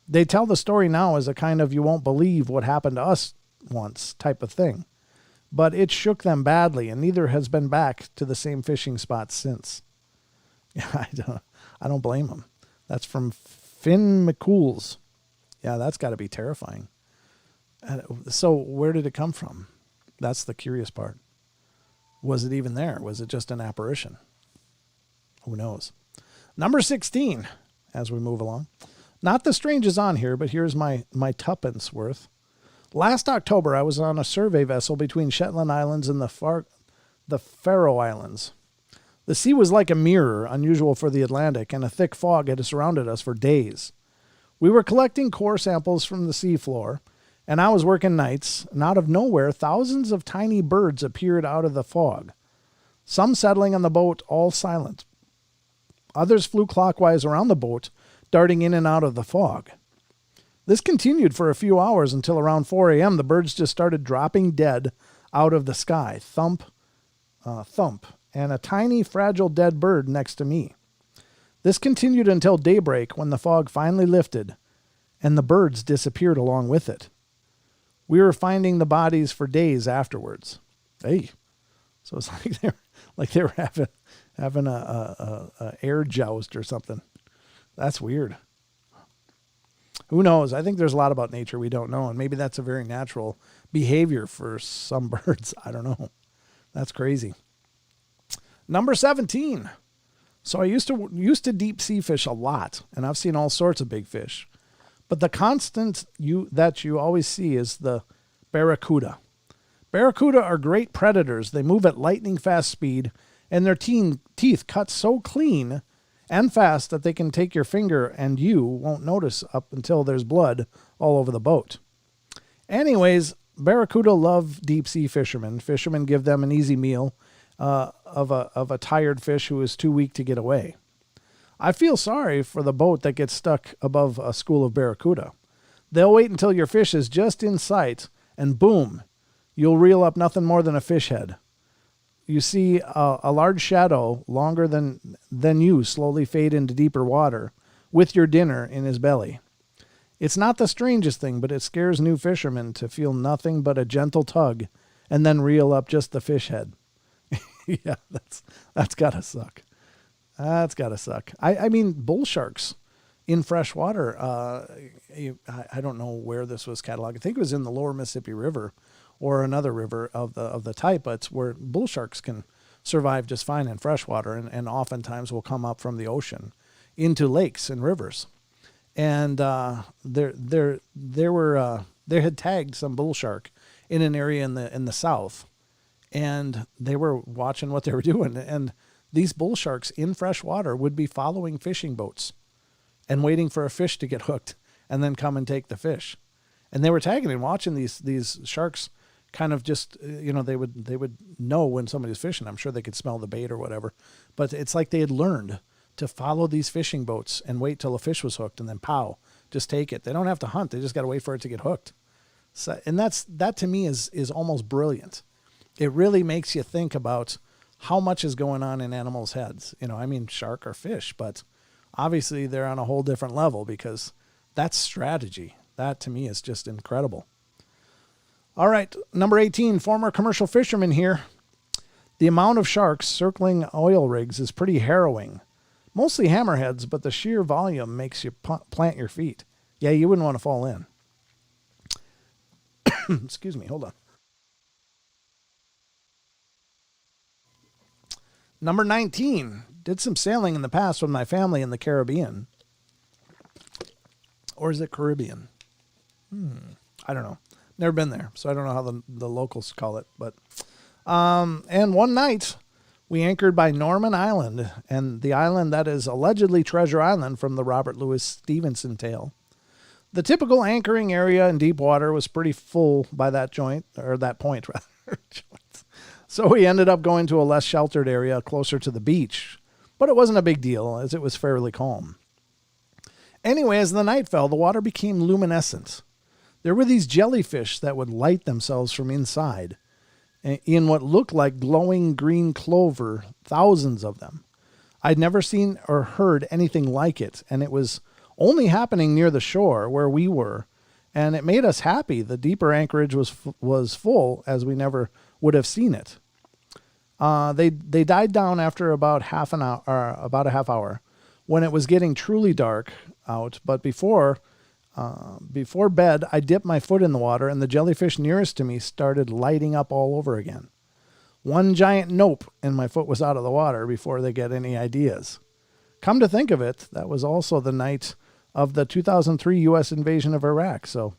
They tell the story now as a kind of you won't believe what happened to us once type of thing, but it shook them badly, and neither has been back to the same fishing spot since. Yeah, I don't blame them. That's from Finn McCool's. Yeah, that's got to be terrifying. So where did it come from? That's the curious part. Was it even there? Was it just an apparition? Who knows? Number 16, as we move along. Not the strangest on here, but here's my tuppence worth. Last October, I was on a survey vessel between Shetland Islands and the Faroe Islands. The sea was like a mirror, unusual for the Atlantic, and a thick fog had surrounded us for days. We were collecting core samples from the seafloor, and I was working nights, and out of nowhere, thousands of tiny birds appeared out of the fog. Some settling on the boat, all silent. Others flew clockwise around the boat, darting in and out of the fog. This continued for a few hours until around 4 a.m. the birds just started dropping dead out of the sky. Thump, thump, and a tiny, fragile dead bird next to me. This continued until daybreak when the fog finally lifted, and the birds disappeared along with it. We were finding the bodies for days afterwards. Hey, so it's like they were having a air joust or something. That's weird. Who knows? I think there's a lot about nature we don't know, and maybe that's a very natural behavior for some birds. I don't know. That's crazy. Number 17. So I used to deep sea fish a lot, and I've seen all sorts of big fish. But the constant that you always see is the barracuda. Barracuda are great predators. They move at lightning fast speed, and their teeth cut so clean and fast that they can take your finger and you won't notice up until there's blood all over the boat. Anyways, barracuda love deep sea fishermen. Fishermen give them an easy meal of a tired fish who is too weak to get away. I feel sorry for the boat that gets stuck above a school of barracuda. They'll wait until your fish is just in sight, and boom, you'll reel up nothing more than a fish head. You see a large shadow longer than you slowly fade into deeper water with your dinner in his belly. It's not the strangest thing, but it scares new fishermen to feel nothing but a gentle tug and then reel up just the fish head. Yeah, that's gotta suck. That's gotta suck. I mean, bull sharks in fresh water. I don't know where this was cataloged. I think it was in the lower Mississippi River or another river of the type, but it's where bull sharks can survive just fine in fresh water and oftentimes will come up from the ocean into lakes and rivers. And they had tagged some bull shark in an area in the south, and they were watching what they were doing. And these bull sharks in fresh water would be following fishing boats and waiting for a fish to get hooked and then come and take the fish. And they were tagging and watching these sharks kind of just, they would know when somebody's fishing. I'm sure they could smell the bait or whatever, but it's like they had learned to follow these fishing boats and wait till a fish was hooked and then pow, just take it. They don't have to hunt. They just got to wait for it to get hooked. So, and that to me is almost brilliant. It really makes you think about how much is going on in animals' heads. Shark or fish, but obviously they're on a whole different level because that's strategy. That to me is just incredible. All right, number 18, former commercial fisherman here. The amount of sharks circling oil rigs is pretty harrowing. Mostly hammerheads, but the sheer volume makes you plant your feet. Yeah, you wouldn't want to fall in. Excuse me, hold on. Number 19, did some sailing in the past with my family in the Caribbean. Or is it Caribbean? I don't know. Never been there, so I don't know how the locals call it. But and one night, we anchored by Norman Island, and the island that is allegedly Treasure Island from the Robert Louis Stevenson tale. The typical anchoring area in deep water was pretty full by that point, rather. So we ended up going to a less sheltered area closer to the beach, but it wasn't a big deal as it was fairly calm. Anyway, as the night fell, the water became luminescent. There were these jellyfish that would light themselves from inside in what looked like glowing green clover, thousands of them. I'd never seen or heard anything like it, and it was only happening near the shore where we were, and it made us happy. The deeper anchorage was full, as we never would have seen it. They died down after about a half hour, when it was getting truly dark out. But before bed, I dipped my foot in the water, and the jellyfish nearest to me started lighting up all over again. One giant nope, and my foot was out of the water before they get any ideas. Come to think of it, that was also the night of the 2003 U.S. invasion of Iraq. So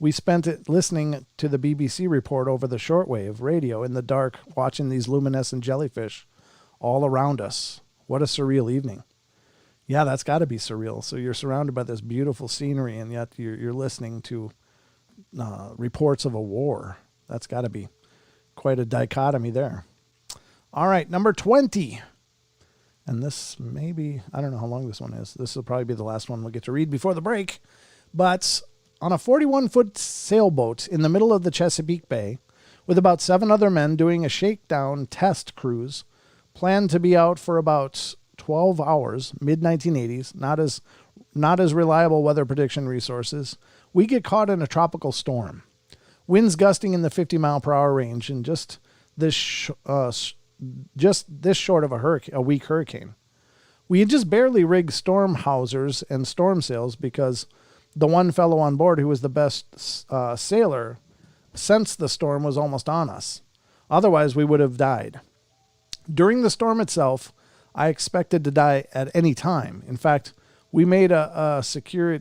we spent it listening to the BBC report over the shortwave radio in the dark, watching these luminescent jellyfish all around us. What a surreal evening. Yeah, that's got to be surreal. So you're surrounded by this beautiful scenery, and yet you're listening to reports of a war. That's got to be quite a dichotomy there. All right, number 20. And this maybe, I don't know how long this one is. This will probably be the last one we'll get to read before the break. But on a 41-foot sailboat in the middle of the Chesapeake Bay, with about 7 other men doing a shakedown test cruise, planned to be out for about 12 hours, mid-1980s, not as reliable weather prediction resources, we get caught in a tropical storm. Winds gusting in the 50-mile-per-hour range, and just this short of a weak hurricane. We had just barely rigged storm hawsers and storm sails because the one fellow on board who was the best sailor sensed the storm was almost on us. Otherwise, we would have died. During the storm itself, I expected to die at any time. In fact, we made a security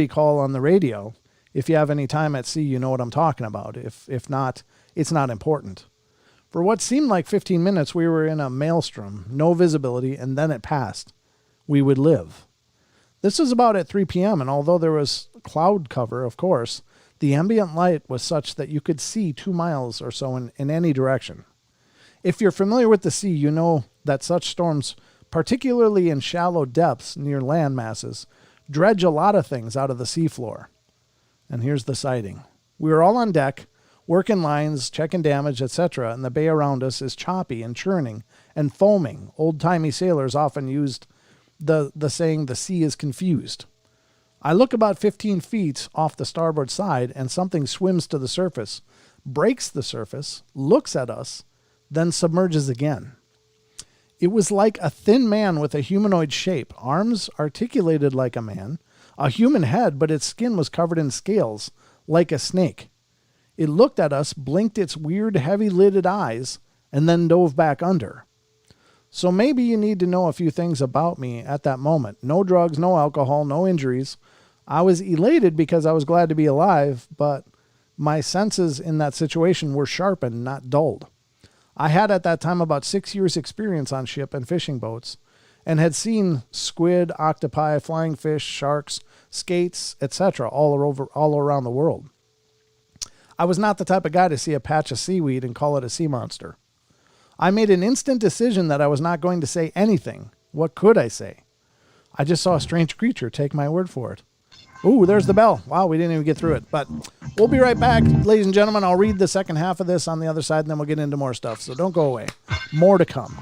call on the radio. If you have any time at sea, you know what I'm talking about. If not, it's not important. For what seemed like 15 minutes, we were in a maelstrom, no visibility, and then it passed. We would live. This was about at 3 p.m., and although there was cloud cover, of course, the ambient light was such that you could see 2 miles or so in any direction. If you're familiar with the sea, you know that such storms, particularly in shallow depths near land masses, dredge a lot of things out of the seafloor. And here's the sighting. We were all on deck, working lines, checking damage, etc., and the bay around us is choppy and churning and foaming. Old-timey sailors often used the saying, the sea is confused. I look about 15 feet off the starboard side, and something swims to the surface, breaks the surface, looks at us, then submerges again. It was like a thin man with a humanoid shape, arms articulated like a man, a human head, but its skin was covered in scales, like a snake. It looked at us, blinked its weird, heavy-lidded eyes, and then dove back under. So maybe you need to know a few things about me at that moment. No drugs, no alcohol, no injuries. I was elated because I was glad to be alive, but my senses in that situation were sharpened, not dulled. I had at that time about 6 years experience on ship and fishing boats and had seen squid, octopi, flying fish, sharks, skates, etc. all around the world. I was not the type of guy to see a patch of seaweed and call it a sea monster. I made an instant decision that I was not going to say anything. What could I say? I just saw a strange creature, take my word for it. Ooh, there's the bell. Wow, we didn't even get through it. But we'll be right back, ladies and gentlemen. I'll read the second half of this on the other side, and then we'll get into more stuff. So don't go away. More to come.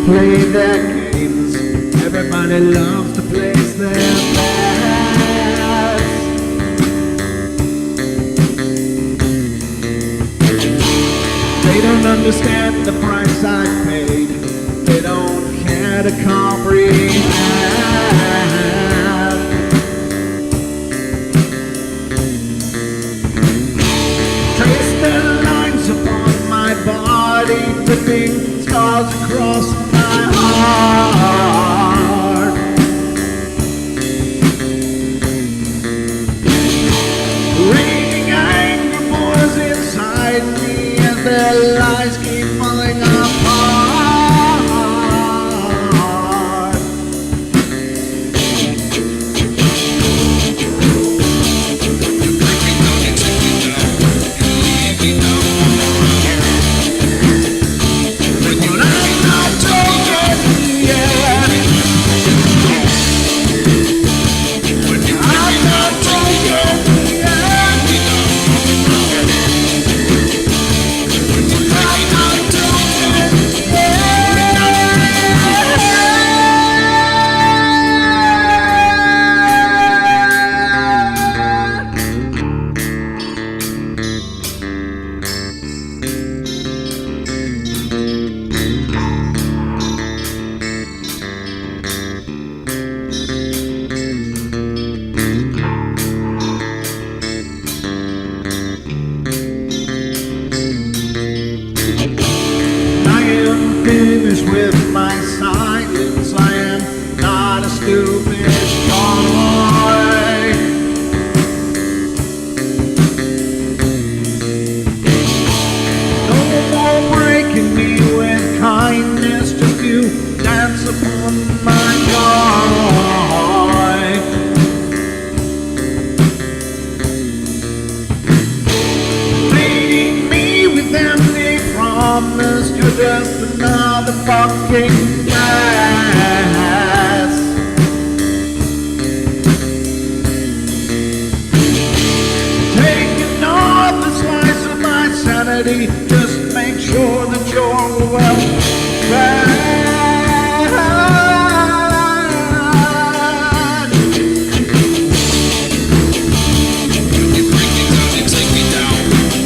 Play their games. Everybody loves to place their bets. They don't understand the price I paid. They don't care to comprehend. Trace their lines upon my body, dripping scars across my heart. Raging anger pours inside me as their lies keep falling apart. Finished with my silence. I am not a stupid boy. No more breaking me with kindness. Just you dance upon my joy. Leading me with empty promise. You're just another fucking mess. Taking off the slice of my sanity, just make sure that you're well fed. You break me down, you take me down.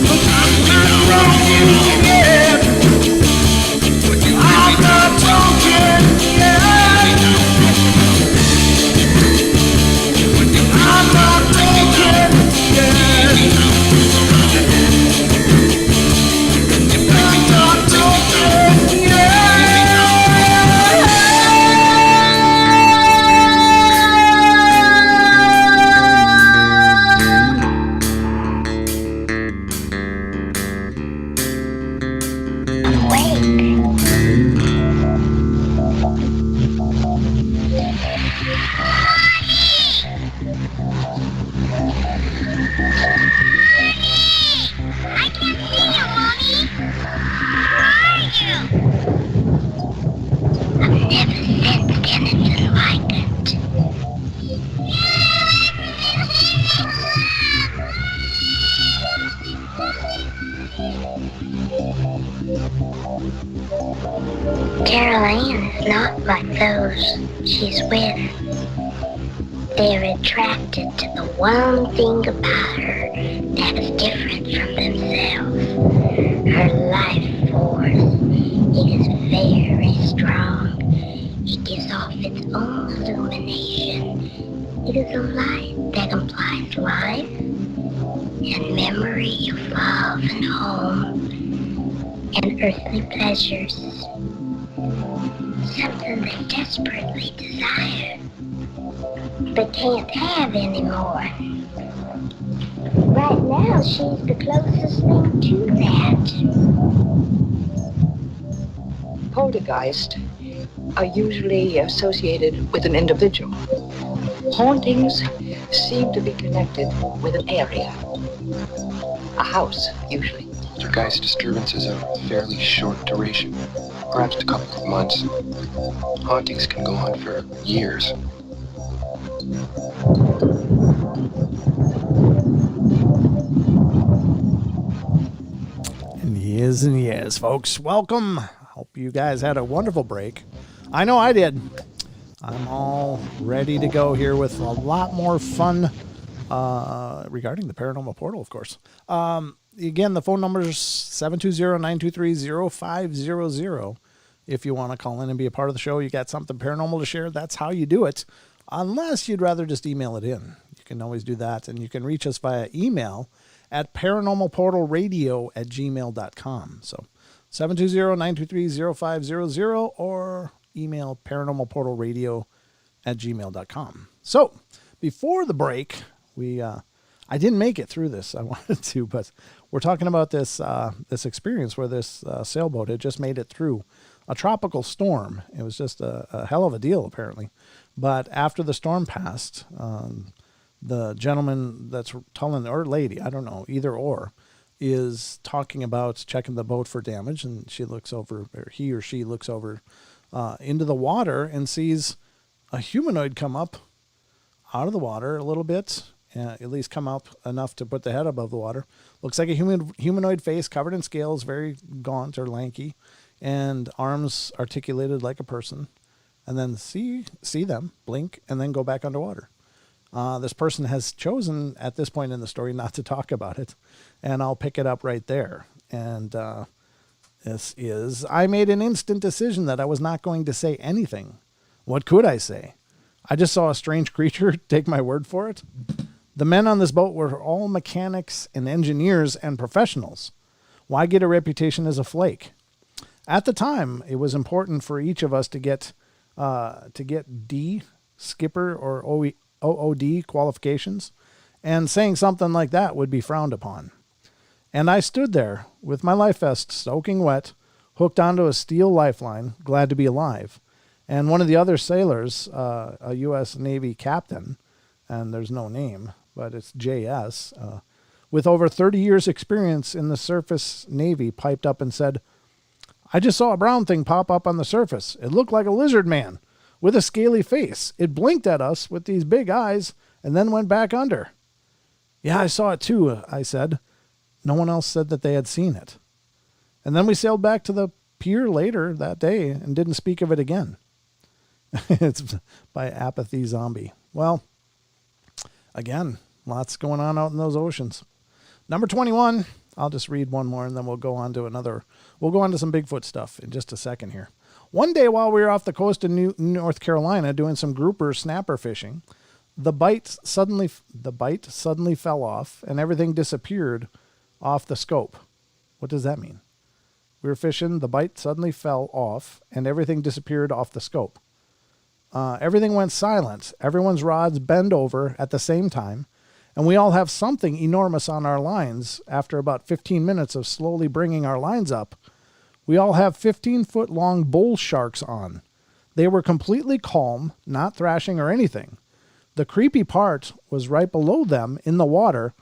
But I'm not wrong, you get. I'm not wrong. Carol Ann is not like those she's with. They're attracted to the one thing about her that is different from themselves. Her life force. It is very strong. It gives off its own illumination. It is a light that implies life and memory of love and home and earthly pleasures. Something they desperately desire, but can't have anymore. Right now, she's the closest thing to that. Poltergeist are usually associated with an individual. Hauntings seem to be connected with an area. A house, usually. Poltergeist disturbances are of fairly short duration, perhaps a couple of months. Hauntings can go on for years. And yes, folks. Welcome. Hope you guys had a wonderful break. I know I did. I'm all ready to go here with a lot more fun regarding the Paranormal Portal, of course. Again, the phone number is 720-923-0500. If you want to call in and be a part of the show, you got something paranormal to share, that's how you do it. Unless you'd rather just email it in. You can always do that. And you can reach us via email at paranormalportalradio@gmail.com. So 720-923-0500 or email paranormalportalradio@gmail.com. So before the break, I didn't make it through this. I wanted to, but we're talking about this this experience where this sailboat had just made it through a tropical storm. It was just a hell of a deal, apparently. But after the storm passed, the gentleman that's telling, or lady, I don't know, either or, is talking about checking the boat for damage, and she looks over, or he or she looks over into the water and sees a humanoid come up out of the water a little bit, at least come up enough to put the head above the water. Looks like a humanoid face covered in scales, very gaunt or lanky, and arms articulated like a person. And then see them, blink, and then go back underwater. This person has chosen at this point in the story not to talk about it, and I'll pick it up right there. And this is, I made an instant decision that I was not going to say anything. What could I say? I just saw a strange creature, take my word for it. The men on this boat were all mechanics and engineers and professionals. Why get a reputation as a flake? At the time, it was important for each of us to get D, skipper or OOD qualifications, and saying something like that would be frowned upon. And I stood there with my life vest soaking wet, hooked onto a steel lifeline, glad to be alive. And one of the other sailors, a U.S. Navy captain, and there's no name, but it's JS, with over 30 years experience in the surface Navy, piped up and said, "I just saw a brown thing pop up on the surface. It looked like a lizard man with a scaly face. It blinked at us with these big eyes and then went back under." "Yeah, I saw it too," I said. No one else said that they had seen it. And then we sailed back to the pier later that day and didn't speak of it again. It's by Apathy Zombie. Well, again, lots going on out in those oceans. Number 21. I'll just read one more and then we'll go on to another. We'll go on to some Bigfoot stuff in just a second here. One day while we were off the coast of North Carolina doing some grouper snapper fishing, the bite suddenly fell off and everything disappeared off the scope. What does that mean? We were fishing, the bite suddenly fell off and everything disappeared off the scope. Everything went silent. Everyone's rods bend over at the same time, and we all have something enormous on our lines. After about 15 minutes of slowly bringing our lines up, we all have 15-foot-long bull sharks on. They were completely calm, not thrashing or anything. The creepy part was right below them in the water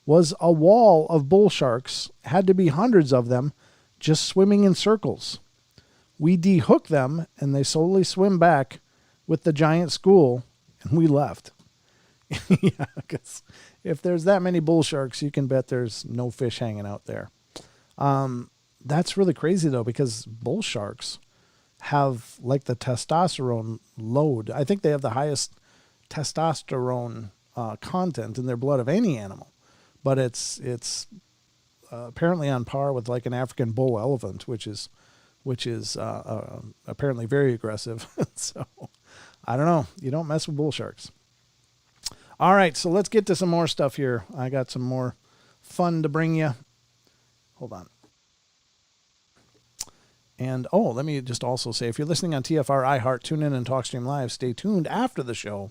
was a wall of bull sharks, had to be hundreds of them, just swimming in circles. We de-hook them, and they slowly swim back with the giant school, and we left. Yeah, because if there's that many bull sharks, you can bet there's no fish hanging out there. That's really crazy, though, because bull sharks have like the testosterone load. I think they have the highest testosterone content in their blood of any animal, but it's apparently on par with like an African bull elephant, which is apparently very aggressive. So I don't know. You don't mess with bull sharks. All right, so let's get to some more stuff here. I got some more fun to bring you. Hold on. And, let me just also say, if you're listening on TFR, iHeart, TuneIn, and TalkStream Live, stay tuned after the show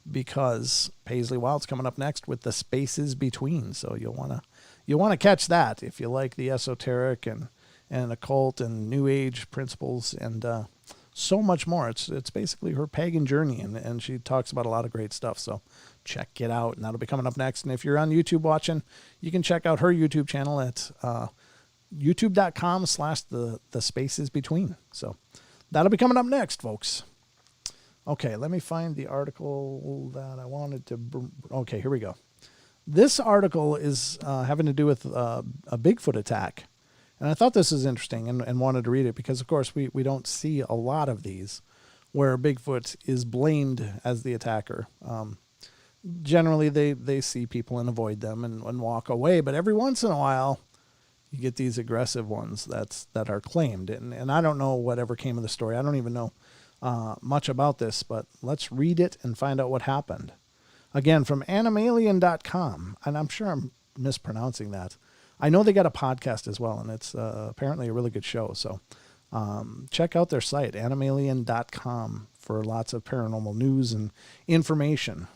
because Paisley Wild's coming up next with the Spaces Between. So you'll want to catch that if you like the esoteric and occult and New Age principles and so much more. It's basically her pagan journey, and she talks about a lot of great stuff. So check it out, and that'll be coming up next. And if you're on YouTube watching, you can check out her YouTube channel at youtube.com/the spaces between. So that'll be coming up next, folks. Okay, let me find the article that I wanted to. Okay, here we go. This article is having to do with a Bigfoot attack. And I thought this was interesting and wanted to read it because, of course, we don't see a lot of these where Bigfoot is blamed as the attacker. Generally, they see people and avoid them and walk away. But every once in a while, you get these aggressive ones that are claimed. And I don't know whatever came of the story. I don't even know much about this, but let's read it and find out what happened. Again, from animalien.com, and I'm sure I'm mispronouncing that. I know they got a podcast as well, and it's apparently a really good show. So check out their site, animalien.com, for lots of paranormal news and information.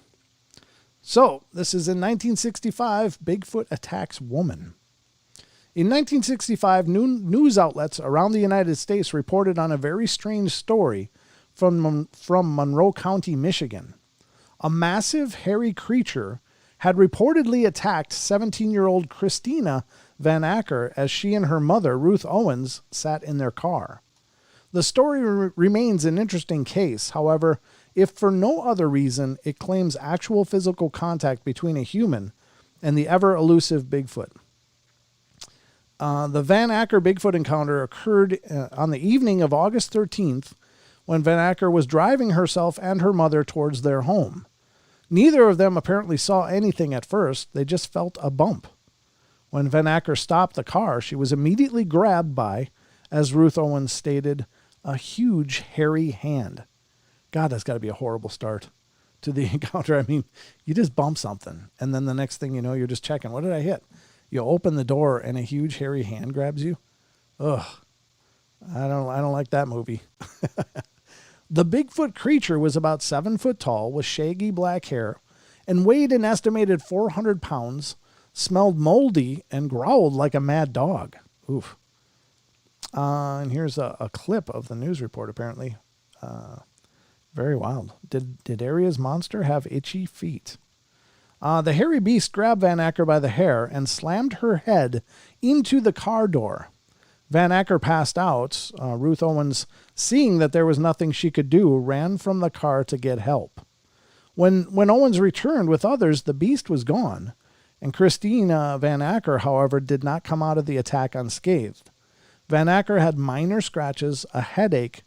So this is in 1965, Bigfoot attacks woman. In 1965, news outlets around the United States reported on a very strange story from Monroe County, Michigan. A massive, hairy creature had reportedly attacked 17-year-old Christina Van Acker as she and her mother, Ruth Owens, sat in their car. The story remains an interesting case. However, if for no other reason, it claims actual physical contact between a human and the ever-elusive Bigfoot. The Van Acker Bigfoot encounter occurred on the evening of August 13th when Van Acker was driving herself and her mother towards their home. Neither of them apparently saw anything at first. They just felt a bump. When Van Acker stopped the car, she was immediately grabbed by, as Ruth Owens stated, a huge hairy hand. God, that's got to be a horrible start to the encounter. I mean, you just bump something, and then the next thing you know, you're just checking, what did I hit? You open the door, and a huge hairy hand grabs you. Ugh, I don't like that movie. The Bigfoot creature was about 7 foot tall with shaggy black hair and weighed an estimated 400 pounds, smelled moldy, and growled like a mad dog. Oof. And here's a clip of the news report, apparently. Very wild. Did Aria's monster have itchy feet? The hairy beast grabbed Van Acker by the hair and slammed her head into the car door. Van Acker passed out. Ruth Owens, seeing that there was nothing she could do, ran from the car to get help. When Owens returned with others, the beast was gone, and Christina Van Acker, however, did not come out of the attack unscathed. Van Acker had minor scratches, a headache,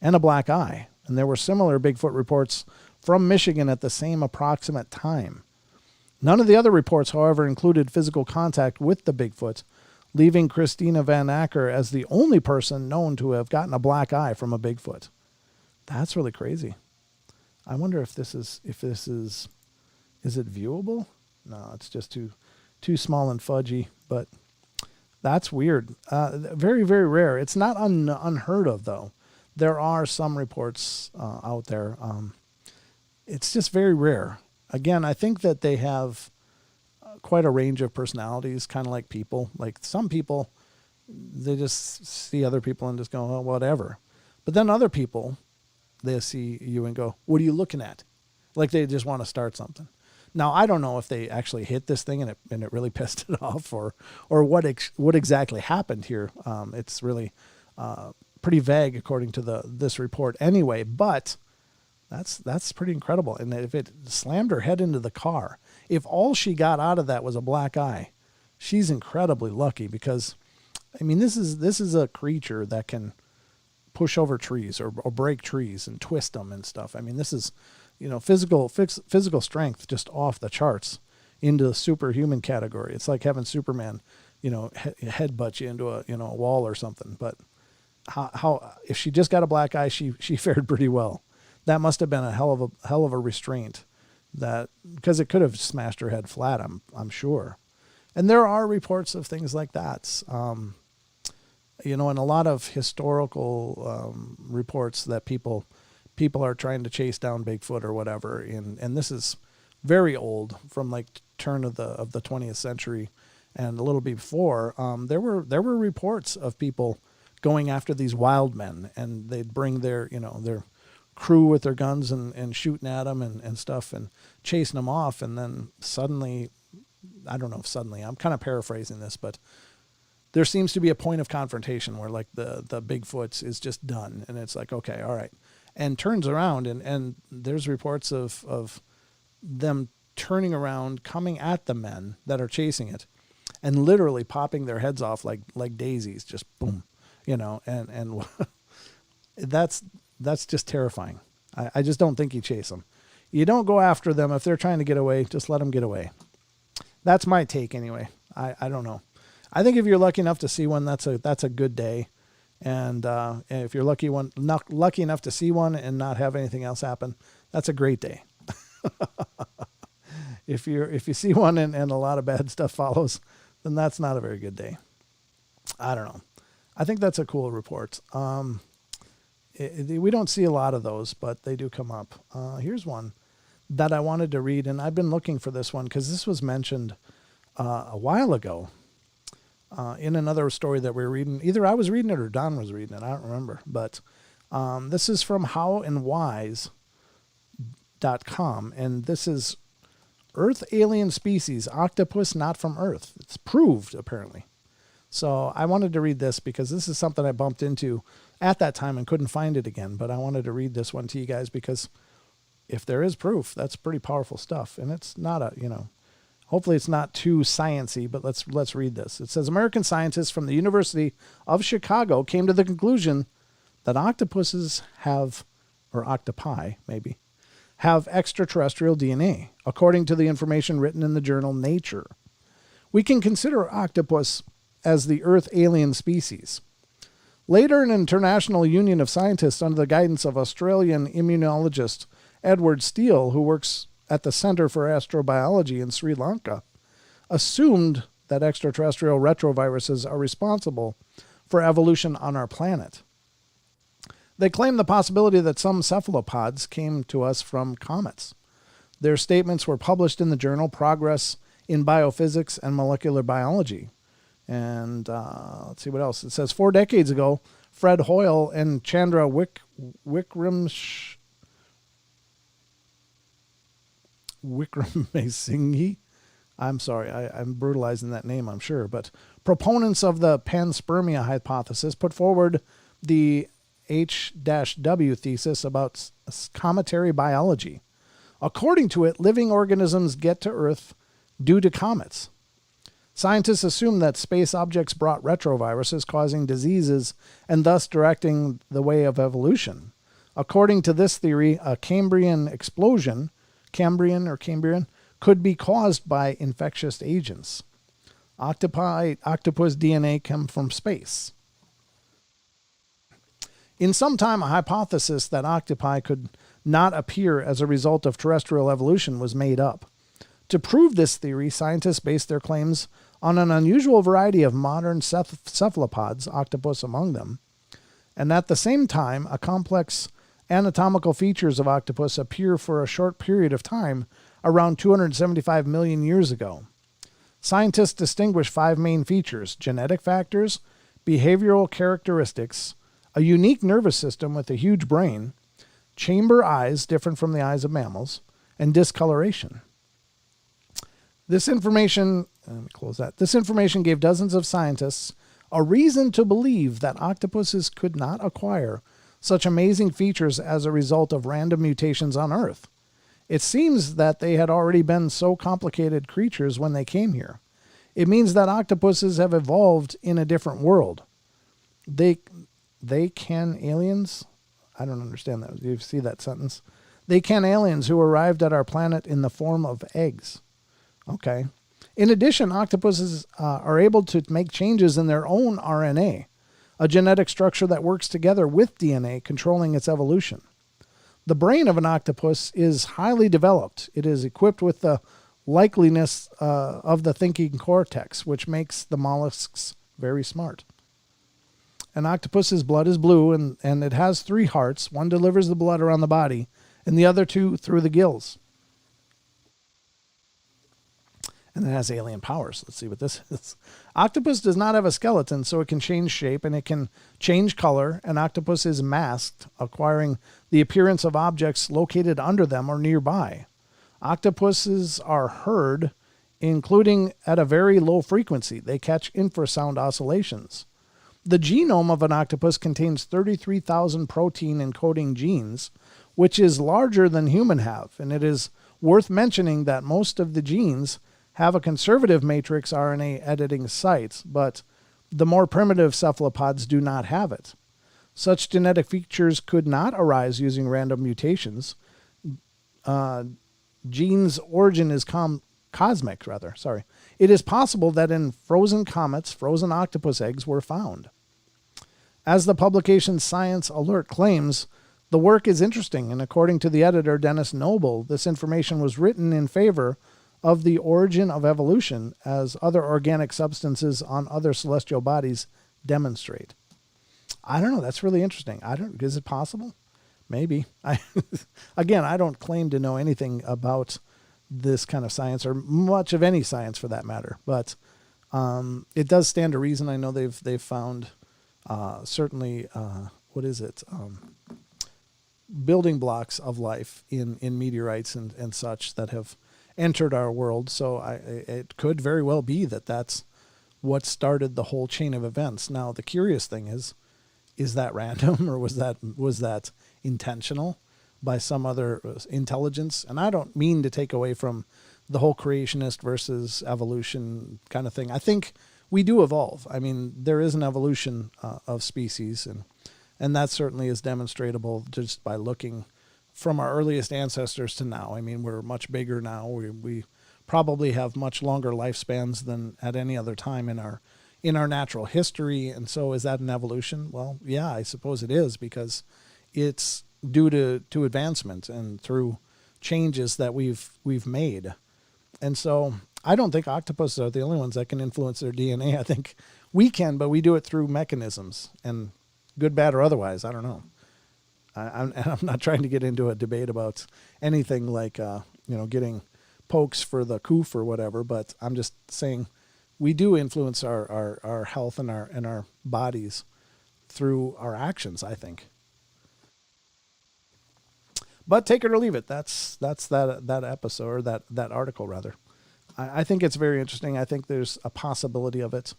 and a black eye, and there were similar Bigfoot reports from Michigan at the same approximate time. None of the other reports, however, included physical contact with the Bigfoot, leaving Christina Van Acker as the only person known to have gotten a black eye from a Bigfoot. That's really crazy. I wonder if this is it viewable? No, it's just too small and fudgy, but that's weird. Very, very rare. It's not unheard of, though. There are some reports out there. It's just very rare. Again, I think that they have quite a range of personalities, kind of like people. Like some people, they just see other people and just go, oh, whatever. But then other people, they see you and go, what are you looking at? Like they just want to start something. Now, I don't know if they actually hit this thing and it really pissed it off or what exactly happened here. It's really pretty vague according to this report anyway, but that's pretty incredible. And if it slammed her head into the car, if all she got out of that was a black eye, she's incredibly lucky because, I mean, this is a creature that can push over trees or break trees and twist them and stuff. I mean, this is, physical strength just off the charts into the superhuman category. It's like having Superman, headbutt you into a wall or something. But how if she just got a black eye, she fared pretty well. That must have been a hell of a restraint, because it could have smashed her head flat. I'm sure. And there are reports of things like that. And a lot of historical reports that people are trying to chase down Bigfoot or whatever. And this is very old, from like turn of the 20th century and a little bit before. There were reports of people going after these wild men, and they'd bring their crew with their guns and shooting at them and stuff and chasing them off. And then suddenly, I don't know if suddenly, I'm kind of paraphrasing this, but there seems to be a point of confrontation where like the Bigfoot is just done. And it's like, okay, all right. And turns around and there's reports of them turning around, coming at the men that are chasing it and literally popping their heads off like daisies, just boom, and that's just terrifying. I just don't think you chase them. You don't go after them. If they're trying to get away, just let them get away. That's my take anyway. I don't know. I think if you're lucky enough to see one, that's a good day. And if you're not lucky enough to see one and not have anything else happen, that's a great day. If you see one and a lot of bad stuff follows, then that's not a very good day. I don't know. I think that's a cool report. We don't see a lot of those, but they do come up. Here's one that I wanted to read, and I've been looking for this one because this was mentioned a while ago in another story that we were reading. Either I was reading it or Don was reading it. I don't remember. But this is from howandwise.com, and this is Earth alien species, octopus not from Earth. It's proved, apparently. So I wanted to read this because this is something I bumped into at that time and couldn't find it again. But I wanted to read this one to you guys because if there is proof, that's pretty powerful stuff. And it's not hopefully it's not too sciencey, but let's read this. It says, American scientists from the University of Chicago came to the conclusion that octopuses have, or octopi maybe, have extraterrestrial DNA, according to the information written in the journal Nature. We can consider octopus as the Earth alien species. Later, an international union of scientists under the guidance of Australian immunologist Edward Steele, who works at the Center for Astrobiology in Sri Lanka, assumed that extraterrestrial retroviruses are responsible for evolution on our planet. They claim the possibility that some cephalopods came to us from comets. Their statements were published in the journal Progress in Biophysics and Molecular Biology. And let's see what else. It says 4 decades ago, Fred Hoyle and Chandra Wickramasinghe, I'm sorry, I'm brutalizing that name, I'm sure, but proponents of the panspermia hypothesis put forward the H-W thesis about cometary biology. According to it, living organisms get to Earth due to comets. Scientists assume that space objects brought retroviruses causing diseases and thus directing the way of evolution. According to this theory, a Cambrian explosion, Cambrian could be caused by infectious agents. Octopus DNA come from space. In some time, a hypothesis that octopi could not appear as a result of terrestrial evolution was made up. To prove this theory, scientists based their claims on an unusual variety of modern cephalopods, octopus among them, and at the same time, a complex anatomical features of octopus appear for a short period of time around 275 million years ago. Scientists distinguish 5 main features: genetic factors, behavioral characteristics, a unique nervous system with a huge brain, chamber eyes different from the eyes of mammals, and discoloration. This information gave dozens of scientists a reason to believe that octopuses could not acquire such amazing features as a result of random mutations on Earth. It seems that they had already been so complicated creatures when they came here. It means that octopuses have evolved in a different world. they can aliens, I don't understand that. You see that sentence? They can aliens who arrived at our planet in the form of eggs. Okay. In addition, octopuses are able to make changes in their own RNA, a genetic structure that works together with DNA, controlling its evolution. The brain of an octopus is highly developed. It is equipped with the likeliness of the thinking cortex, which makes the mollusks very smart. An octopus's blood is blue, and it has 3 hearts. One delivers the blood around the body, and the other 2 through the gills. And it has alien powers. Let's see what this is. Octopus does not have a skeleton, so it can change shape and it can change color. An octopus is masked, acquiring the appearance of objects located under them or nearby. Octopuses are heard, including at a very low frequency. They catch infrasound oscillations. The genome of an octopus contains 33,000 protein encoding genes, which is larger than human have, and it is worth mentioning that most of the genes have a conservative matrix RNA editing sites, but the more primitive cephalopods do not have it. Such genetic features could not arise using random mutations. Gene's origin is cosmic. It is possible that in frozen comets, frozen octopus eggs were found. As the publication Science Alert claims, the work is interesting, and according to the editor, Dennis Noble, this information was written in favor of the origin of evolution, as other organic substances on other celestial bodies demonstrate. I don't know. That's really interesting. Is it possible? Maybe. Again, I don't claim to know anything about this kind of science, or much of any science for that matter. But it does stand to reason. I know they've found certainly building blocks of life in meteorites and such that have entered our world. So it could very well be that that's what started the whole chain of events. Now, the curious thing is that random, or was that intentional by some other intelligence? And I don't mean to take away from the whole creationist versus evolution kind of thing. I think we do evolve. I mean, there is an evolution of species, and that certainly is demonstrable just by looking from our earliest ancestors to now. I mean, we're much bigger now. We probably have much longer lifespans than at any other time in our natural history. And so is that an evolution? Well, yeah, I suppose it is, because it's due to advancement and through changes that we've made. And so I don't think octopuses are the only ones that can influence their DNA. I think we can, but we do it through mechanisms, and good, bad, or otherwise. I don't know. I'm not trying to get into a debate about anything like, getting pokes for the coof or whatever, but I'm just saying we do influence our health and our bodies through our actions, I think. But take it or leave it. That's that episode, or that article rather. I think it's very interesting. I think there's a possibility of it,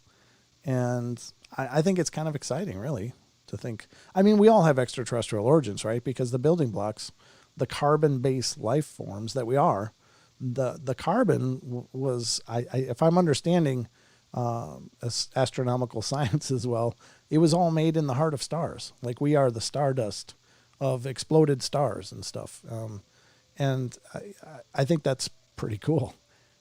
and I think it's kind of exciting, really, to think. I mean, we all have extraterrestrial origins, right? Because the building blocks, the carbon-based life forms that we are, the carbon was, if I'm understanding astronomical science as well, it was all made in the heart of stars. Like, we are the stardust of exploded stars and stuff. And I think that's pretty cool.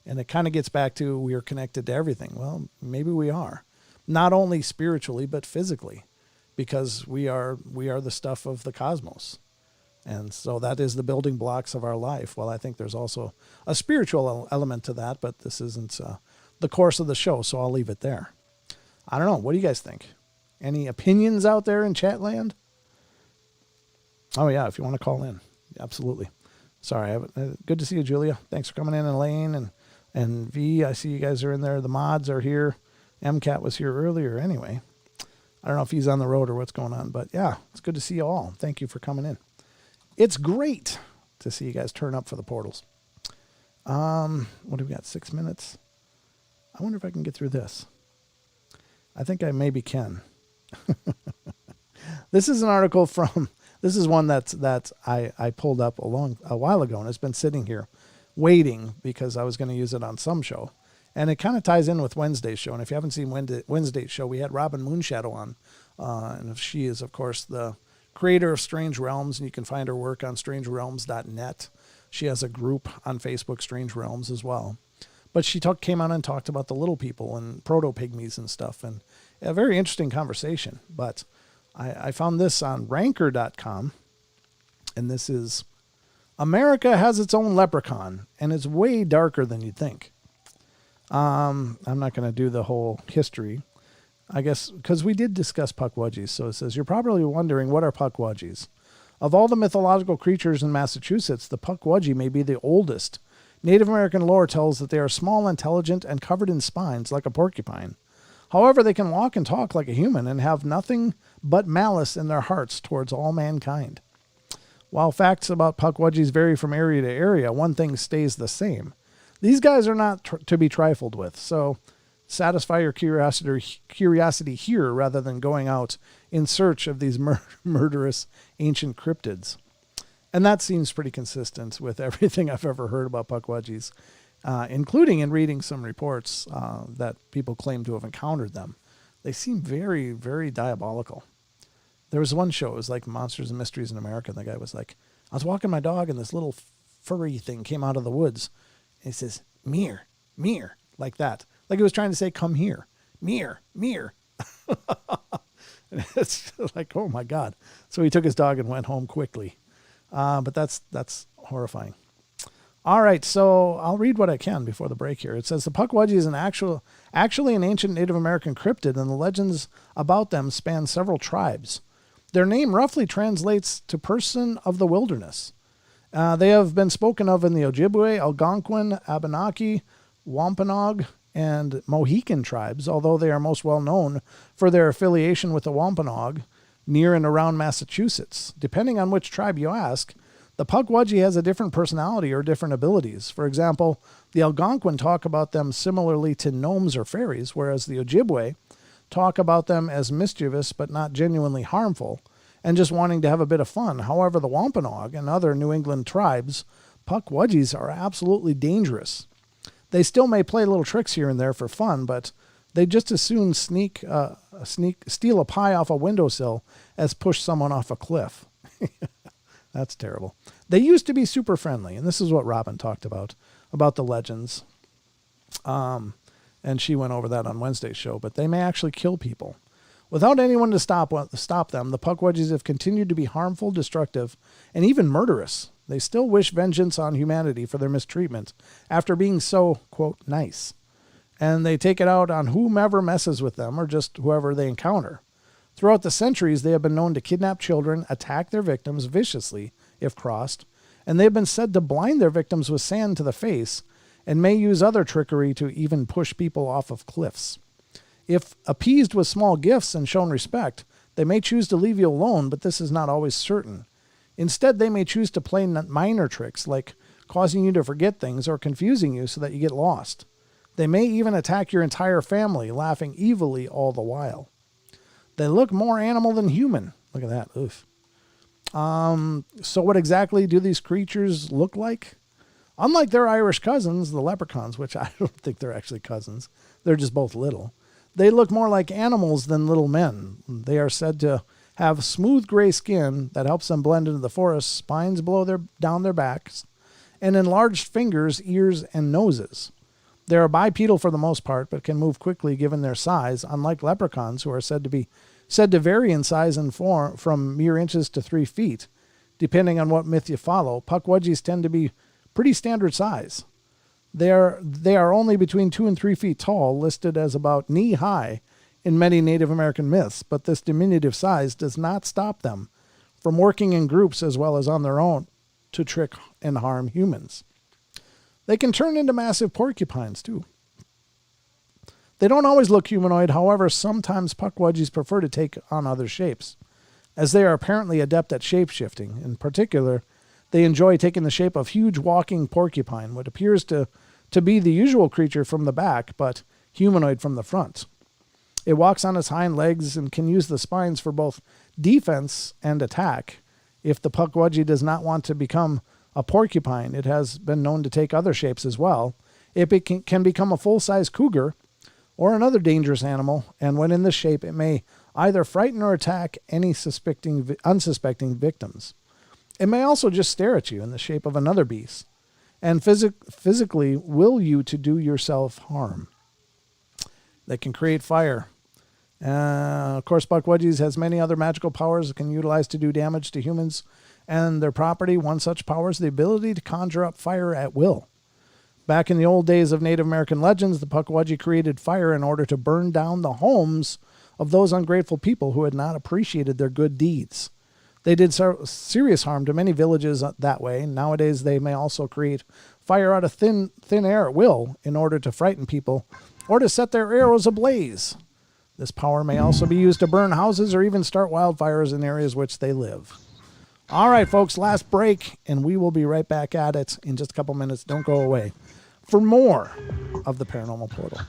And it kind of gets back to, we are connected to everything. Well, maybe we are. Not only spiritually, but physically, because we are the stuff of the cosmos. And so that is the building blocks of our life. Well, I think there's also a spiritual element to that, but this isn't the course of the show, so I'll leave it there. I don't know. What do you guys think? Any opinions out there in chat land? Oh, yeah, if you want to call in. Absolutely. Sorry. Good to see you, Julia. Thanks for coming in, Elaine and V. I see you guys are in there. The mods are here. MCAT was here earlier anyway. I don't know if he's on the road or what's going on, but yeah, it's good to see you all. Thank you for coming in. It's great to see you guys turn up for the portals. What do we got? 6 minutes? I wonder if I can get through this. I think I maybe can. This is an article this is one that I pulled up a while ago, and it's been sitting here waiting because I was going to use it on some show. And it kind of ties in with Wednesday's show. And if you haven't seen Wednesday's show, we had Robin Moonshadow on. And she is, of course, the creator of Strange Realms. And you can find her work on strangerealms.net. She has a group on Facebook, Strange Realms, as well. But she came on and talked about the little people and proto-pygmies and stuff. And a very interesting conversation. But I found this on ranker.com. And this is, America has its own leprechaun. And it's way darker than you'd think. I'm not going to do the whole history, I guess, because we did discuss Pukwudgies. So it says, you're probably wondering, what are Pukwudgies? Of all the mythological creatures in Massachusetts, the Pukwudgie may be the oldest. Native American lore tells that they are small, intelligent, and covered in spines like a porcupine. However, they can walk and talk like a human and have nothing but malice in their hearts towards all mankind. While facts about Pukwudgies vary from area to area, one thing stays the same. These guys are not to be trifled with, so satisfy your curiosity here rather than going out in search of these murderous ancient cryptids. And that seems pretty consistent with everything I've ever heard about Pukwudgies, including in reading some reports that people claim to have encountered them. They seem very, very diabolical. There was one show, it was like Monsters and Mysteries in America, and the guy was like, I was walking my dog and this little furry thing came out of the woods. And he says, "Mir, mir," like that. Like he was trying to say, "Come here, mir, mir." And it's like, oh my God. So he took his dog and went home quickly. But that's horrifying. All right, so I'll read what I can before the break here. It says the Pukwudgie is actually an ancient Native American cryptid, and the legends about them span several tribes. Their name roughly translates to person of the wilderness. They have been spoken of in the Ojibwe, Algonquin, Abenaki, Wampanoag, and Mohican tribes, although they are most well known for their affiliation with the Wampanoag near and around Massachusetts. Depending on which tribe you ask, the Pukwudgie has a different personality or different abilities. For example, the Algonquin talk about them similarly to gnomes or fairies, whereas the Ojibwe talk about them as mischievous but not genuinely harmful, and just wanting to have a bit of fun. However, the Wampanoag and other New England tribes, Pukwudgies are absolutely dangerous. They still may play little tricks here and there for fun, but they just as soon steal a pie off a windowsill as push someone off a cliff. That's terrible. They used to be super friendly, and this is what Robin talked about the legends. And she went over that on Wednesday's show, but they may actually kill people. Without anyone to stop them, the Pukwudgies have continued to be harmful, destructive, and even murderous. They still wish vengeance on humanity for their mistreatment after being so, quote, nice. And they take it out on whomever messes with them or just whoever they encounter. Throughout the centuries, they have been known to kidnap children, attack their victims viciously if crossed, and they have been said to blind their victims with sand to the face and may use other trickery to even push people off of cliffs. If appeased with small gifts and shown respect, they may choose to leave you alone, but this is not always certain. Instead, they may choose to play minor tricks like causing you to forget things or confusing you so that you get lost. They may even attack your entire family, laughing evilly all the while. They look more animal than human. Look at that. Oof. So what exactly do these creatures look like? Unlike their Irish cousins, the leprechauns, which I don't think they're actually cousins, they're just both little. They look more like animals than little men. They are said to have smooth gray skin that helps them blend into the forest, spines down their backs, and enlarged fingers, ears, and noses. They are bipedal for the most part, but can move quickly given their size, unlike leprechauns, who are said to vary in size and form from mere inches to 3 feet. Depending on what myth you follow, Pukwudgies tend to be pretty standard size. They are only between 2 and 3 feet tall, listed as about knee-high in many Native American myths, but this diminutive size does not stop them from working in groups as well as on their own to trick and harm humans. They can turn into massive porcupines, too. They don't always look humanoid, however, sometimes Pukwudgies prefer to take on other shapes, as they are apparently adept at shape-shifting. In particular, they enjoy taking the shape of huge walking porcupine, what appears to be the usual creature from the back, but humanoid from the front. It walks on its hind legs and can use the spines for both defense and attack. If the Pukwudgie does not want to become a porcupine, it has been known to take other shapes as well, Can become a full-size cougar or another dangerous animal, and when in this shape, it may either frighten or attack any unsuspecting victims. It may also just stare at you in the shape of another beast and physically will you to do yourself harm. They can create fire. Of course, Pukwudgies has many other magical powers it can utilize to do damage to humans and their property. One such power is the ability to conjure up fire at will. Back in the old days of Native American legends, the Pukwudgie created fire in order to burn down the homes of those ungrateful people who had not appreciated their good deeds. They did serious harm to many villages that way. Nowadays, they may also create fire out of thin air at will in order to frighten people or to set their arrows ablaze. This power may also be used to burn houses or even start wildfires in areas which they live. All right, folks, last break, and we will be right back at it in just a couple minutes. Don't go away for more of the Paranormal Portal.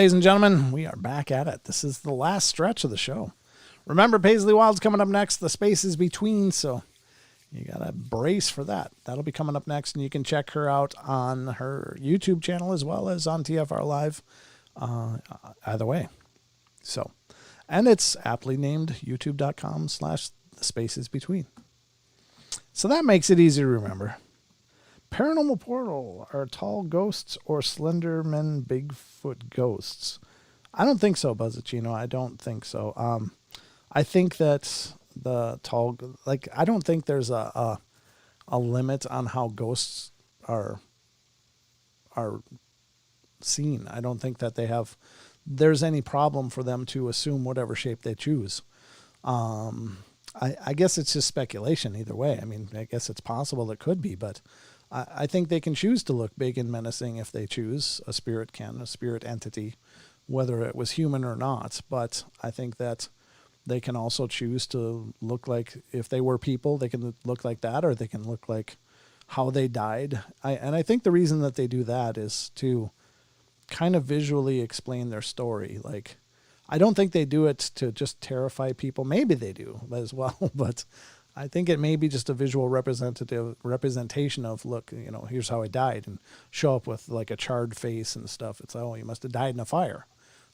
ladies and gentlemen, we are back at it. This is the last stretch of the show. Remember, Paisley Wild's coming up next. The spaces between, so you got to brace for that. That'll be coming up next, and you can check her out on her YouTube channel as well as on TFR Live. Either way. So, and it's aptly named youtube.com/thespacesbetween. So that makes it easy to remember. Paranormal Portal are tall ghosts or slender men Bigfoot ghosts? I don't think so, Buzzacino. I don't think so. I think that the tall, like, I don't think there's a limit on how ghosts are seen. I don't think that there's any problem for them to assume whatever shape they choose. I guess it's just speculation either way. I mean, I guess it's possible it could be, but I think they can choose to look big and menacing if they choose. A spirit entity, whether it was human or not. But I think that they can also choose to look like, if they were people, they can look like that, or they can look like how they died. And I think the reason that they do that is to kind of visually explain their story. Like, I don't think they do it to just terrify people. Maybe they do as well, but I think it may be just a visual representation of, look, here's how I died, and show up with like a charred face and stuff. It's, oh, you must have died in a fire,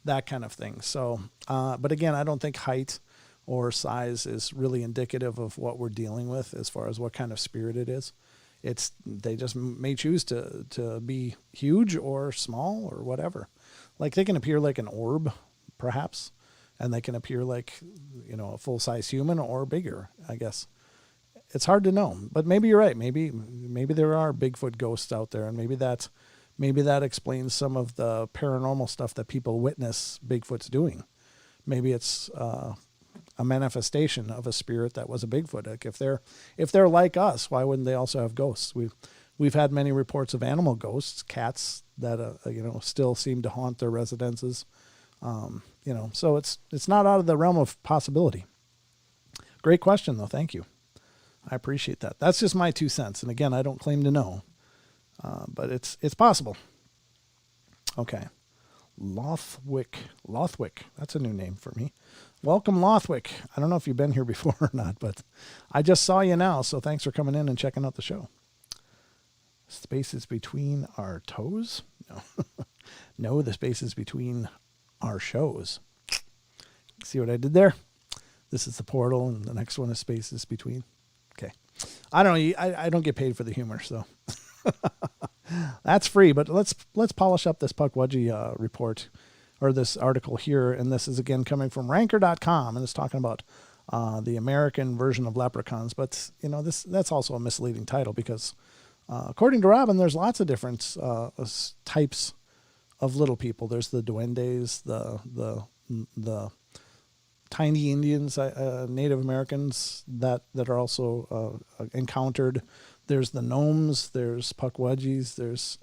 that kind of thing. So, but again, I don't think height or size is really indicative of what we're dealing with as far as what kind of spirit it is. They just may choose to be huge or small or whatever. Like, they can appear like an orb, perhaps, and they can appear like, a full-size human or bigger, I guess. It's hard to know, but maybe you're right. Maybe there are Bigfoot ghosts out there, and maybe that explains some of the paranormal stuff that people witness Bigfoot's doing. Maybe it's a manifestation of a spirit that was a Bigfoot. Like, if they're like us, why wouldn't they also have ghosts? We've had many reports of animal ghosts, cats that still seem to haunt their residences. So it's not out of the realm of possibility. Great question, though. Thank you. I appreciate that. That's just my 2 cents. And again, I don't claim to know, but it's possible. Okay. Lothwick. That's a new name for me. Welcome, Lothwick. I don't know if you've been here before or not, but I just saw you now. So thanks for coming in and checking out the show. Spaces between our toes? No, no, the spaces between our shows. See what I did there? This is the portal, and the next one is spaces between. Okay. I don't know. I don't get paid for the humor, so that's free. But let's polish up this Pukwudgie report, or this article here. And this is again coming from Ranker.com, and it's talking about the American version of leprechauns. But that's also a misleading title, because according to Robin, there's lots of different types of little people. There's the duendes, the tiny Indians, Native Americans that are also encountered. There's the gnomes, there's Pukwudgies, there's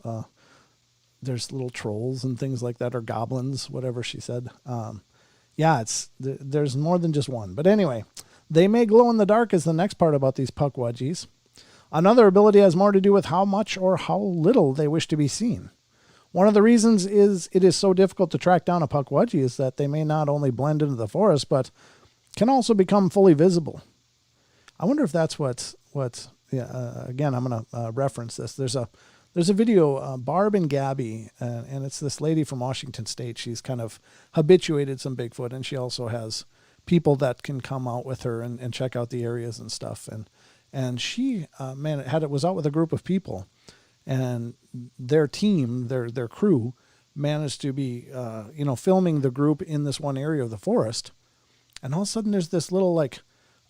little trolls and things like that, or goblins, whatever she said. There's more than just one. But anyway, they may glow in the dark is the next part about these Pukwudgies. Another ability has more to do with how much or how little they wish to be seen. One of the reasons it is so difficult to track down a Pukwudgie is that they may not only blend into the forest, but can also become fully visible. I wonder if that's again, I'm going to reference this. There's a video, Barb and Gabby, and it's this lady from Washington State. She's kind of habituated some Bigfoot, and she also has people that can come out with her and check out the areas and stuff. And she, was out with a group of people, and their team, their crew, managed to be, filming the group in this one area of the forest. And all of a sudden there's this little, like,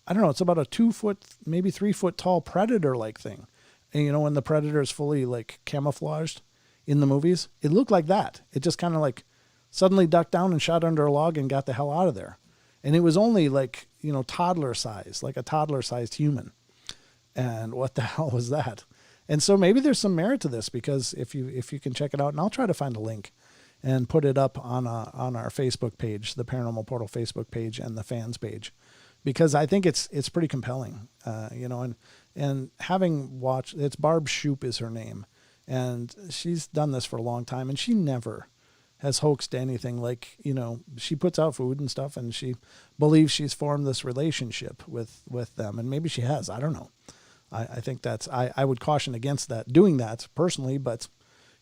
I don't know, it's about a 2 foot, maybe 3 foot tall predator-like thing. And when the predator is fully like camouflaged in the movies, it looked like that. It just kind of like suddenly ducked down and shot under a log and got the hell out of there. And it was only like, toddler size, like a toddler-sized human. And what the hell was that? And so maybe there's some merit to this, because if you can check it out, and I'll try to find a link and put it up on our Facebook page, the Paranormal Portal Facebook page and the fans page, because I think it's pretty compelling, and having watched, it's Barb Shoop is her name, and she's done this for a long time, and she never has hoaxed anything. Like, you know, she puts out food and stuff, and she believes she's formed this relationship with them, and maybe she has. I don't know. I think that's, I would caution against doing that personally, but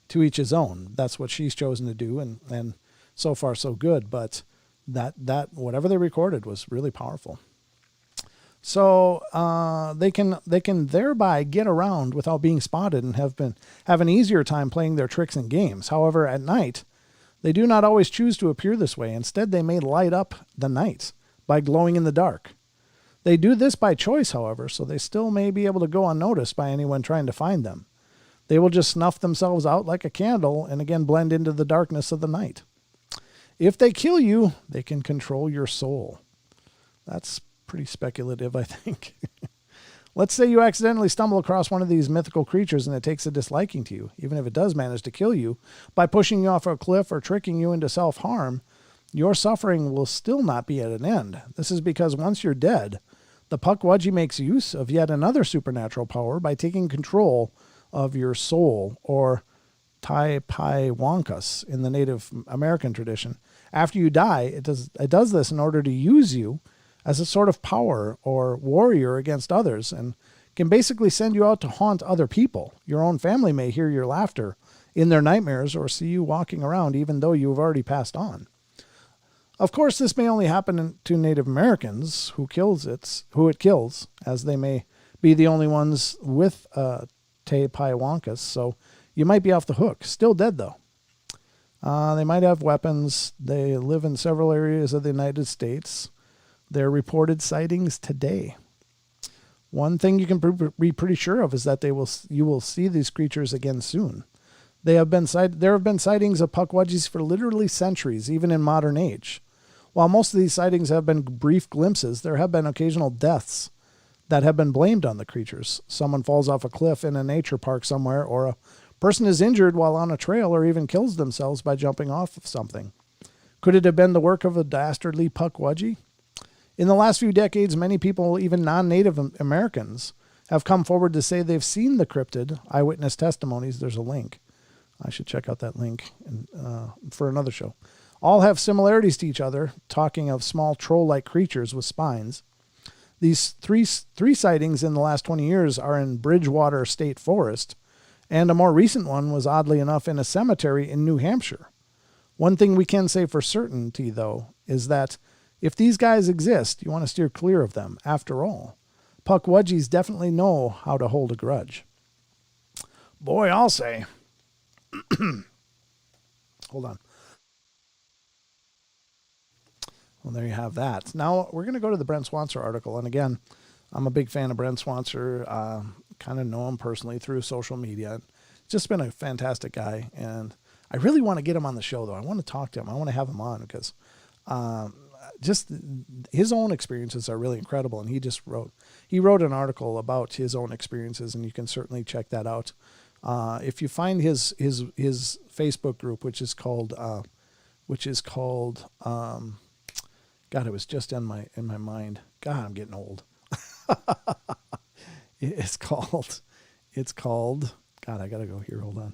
to each his own. That's what she's chosen to do, and so far so good. But that whatever they recorded was really powerful. So they can thereby get around without being spotted and have an easier time playing their tricks and games. However, at night, they do not always choose to appear this way. Instead, they may light up the night by glowing in the dark. They do this by choice, however, so they still may be able to go unnoticed by anyone trying to find them. They will just snuff themselves out like a candle and again blend into the darkness of the night. If they kill you, they can control your soul. That's pretty speculative, I think. Let's say you accidentally stumble across one of these mythical creatures and it takes a disliking to you. Even if it does manage to kill you by pushing you off a cliff or tricking you into self-harm, your suffering will still not be at an end. This is because once you're dead, the Pukwudgie makes use of yet another supernatural power by taking control of your soul, or Taipai in the Native American tradition. After you die, it does this in order to use you as a sort of power or warrior against others, and can basically send you out to haunt other people. Your own family may hear your laughter in their nightmares or see you walking around even though you have already passed on. Of course, this may only happen to Native Americans who it kills, as they may be the only ones with Taipai, so you might be off the hook. Still dead, though. They might have weapons. They live in several areas of the United States. There are reported sightings today. One thing you can be pretty sure of is that you will see these creatures again soon. There have been sightings of Pukwudgies for literally centuries, even in modern age. While most of these sightings have been brief glimpses, there have been occasional deaths that have been blamed on the creatures. Someone falls off a cliff in a nature park somewhere, or a person is injured while on a trail, or even kills themselves by jumping off of something. Could it have been the work of a dastardly Pukwudgie? In the last few decades, many people, even non-Native Americans, have come forward to say they've seen the cryptid. Eyewitness testimonies, there's a link. I should check out that link for another show. All have similarities to each other, talking of small troll-like creatures with spines. These three sightings in the last 20 years are in Bridgewater State Forest, and a more recent one was, oddly enough, in a cemetery in New Hampshire. One thing we can say for certainty, though, is that if these guys exist, you want to steer clear of them. After all, Pukwudgies definitely know how to hold a grudge. Boy, I'll say. Hold on. Well, there you have that. Now, we're going to go to the Brent Swancer article. And again, I'm a big fan of Brent Swancer. Kind of know him personally through social media. Just been a fantastic guy. And I really want to get him on the show, though. I want to talk to him. I want to have him on because just his own experiences are really incredible. And he wrote an article about his own experiences, and you can certainly check that out. If you find his Facebook group, which is called God, it was just in my mind. God, I'm getting old. It's called, God, I gotta go here. Hold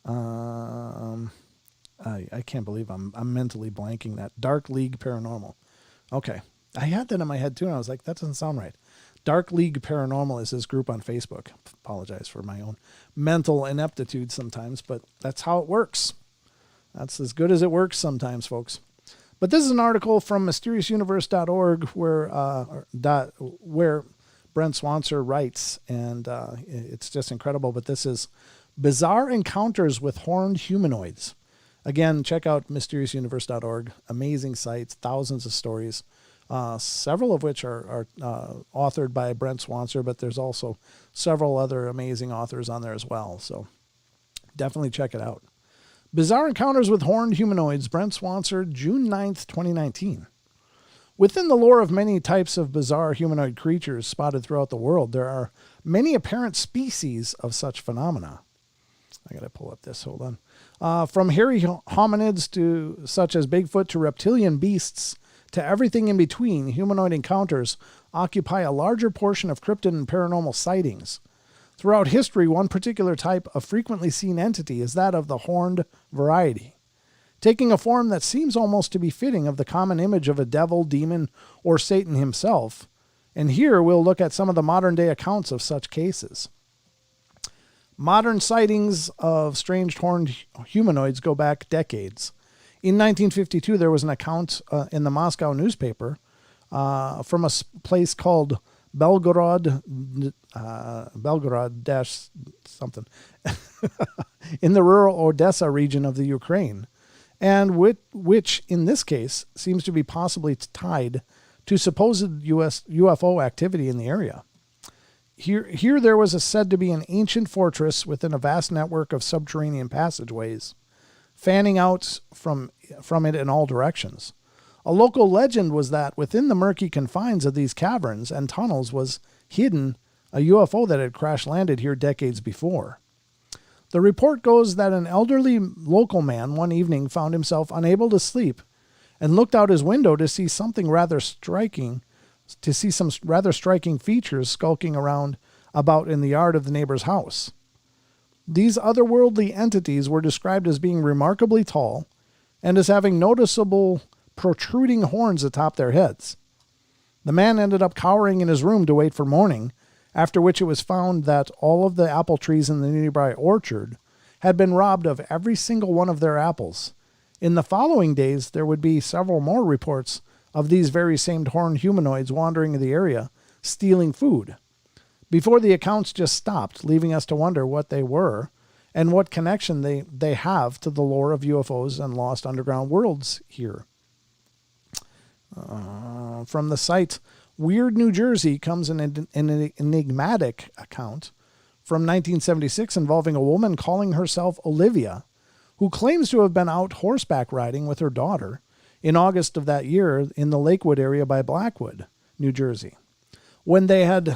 on. I can't believe I'm mentally blanking that. Dark League Paranormal. Okay. I had that in my head too, and I was like, that doesn't sound right. Dark League Paranormal is his group on Facebook. Apologize for my own mental ineptitude sometimes, but that's how it works. That's as good as it works sometimes, folks. But this is an article from mysteriousuniverse.org where Brent Swancer writes, and it's just incredible. But this is Bizarre Encounters with Horned Humanoids. Again, check out mysteriousuniverse.org. Amazing sites, thousands of stories, several of which are authored by Brent Swancer, but there's also several other amazing authors on there as well. So definitely check it out. Bizarre Encounters with Horned Humanoids, Brent Swancer, June 9th, 2019. Within the lore of many types of bizarre humanoid creatures spotted throughout the world, there are many apparent species of such phenomena. I got to pull up this. Hold on. From hairy hominids to such as Bigfoot to reptilian beasts to everything in between, humanoid encounters occupy a larger portion of cryptid and paranormal sightings. Throughout history, one particular type of frequently seen entity is that of the horned variety. taking a form that seems almost to be fitting of the common image of a devil, demon, or Satan himself. And here we'll look at some of the modern-day accounts of such cases. Modern sightings of strange horned humanoids go back decades. In 1952, there was an account in the Moscow newspaper from a place called Belgorod dash something in the rural Odessa region of the Ukraine, and which in this case seems to be possibly tied to supposed UFO activity in the area. Here there was said to be an ancient fortress within a vast network of subterranean passageways, fanning out from it in all directions. A local legend was that within the murky confines of these caverns and tunnels was hidden a UFO that had crash-landed here decades before. The report goes that an elderly local man one evening found himself unable to sleep and looked out his window to see some rather striking features skulking about in the yard of the neighbor's house. These otherworldly entities were described as being remarkably tall and as having noticeable protruding horns atop their heads. The man ended up cowering in his room to wait for morning, after which it was found that all of the apple trees in the nearby orchard had been robbed of every single one of their apples. In the following days, there would be several more reports of these very same horned humanoids wandering the area, stealing food, before the accounts just stopped, leaving us to wonder what they were and what connection they have to the lore of UFOs and lost underground worlds here. From the site Weird New Jersey comes an enigmatic account from 1976 involving a woman calling herself Olivia, who claims to have been out horseback riding with her daughter in August of that year in the Lakewood area by Blackwood, New Jersey, when they had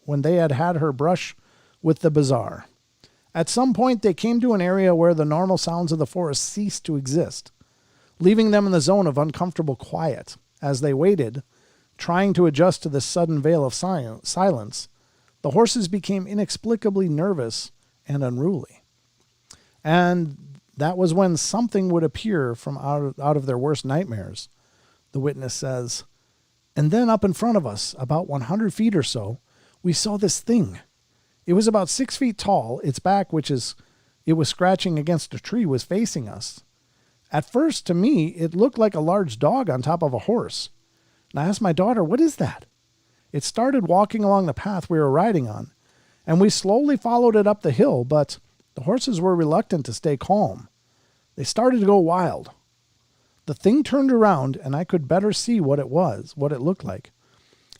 her brush with the bizarre. At some point, they came to an area where the normal sounds of the forest ceased to exist, leaving them in the zone of uncomfortable quiet. As they waited, trying to adjust to this sudden veil of silence, the horses became inexplicably nervous and unruly. And that was when something would appear from out of their worst nightmares. The witness says, "And then up in front of us, about 100 feet or so, we saw this thing. It was about 6 feet tall. Its back, it was scratching against a tree, was facing us. At first, to me, it looked like a large dog on top of a horse. And I asked my daughter, 'What is that?' It started walking along the path we were riding on, and we slowly followed it up the hill, but the horses were reluctant to stay calm. They started to go wild. The thing turned around, and I could better see what it looked like.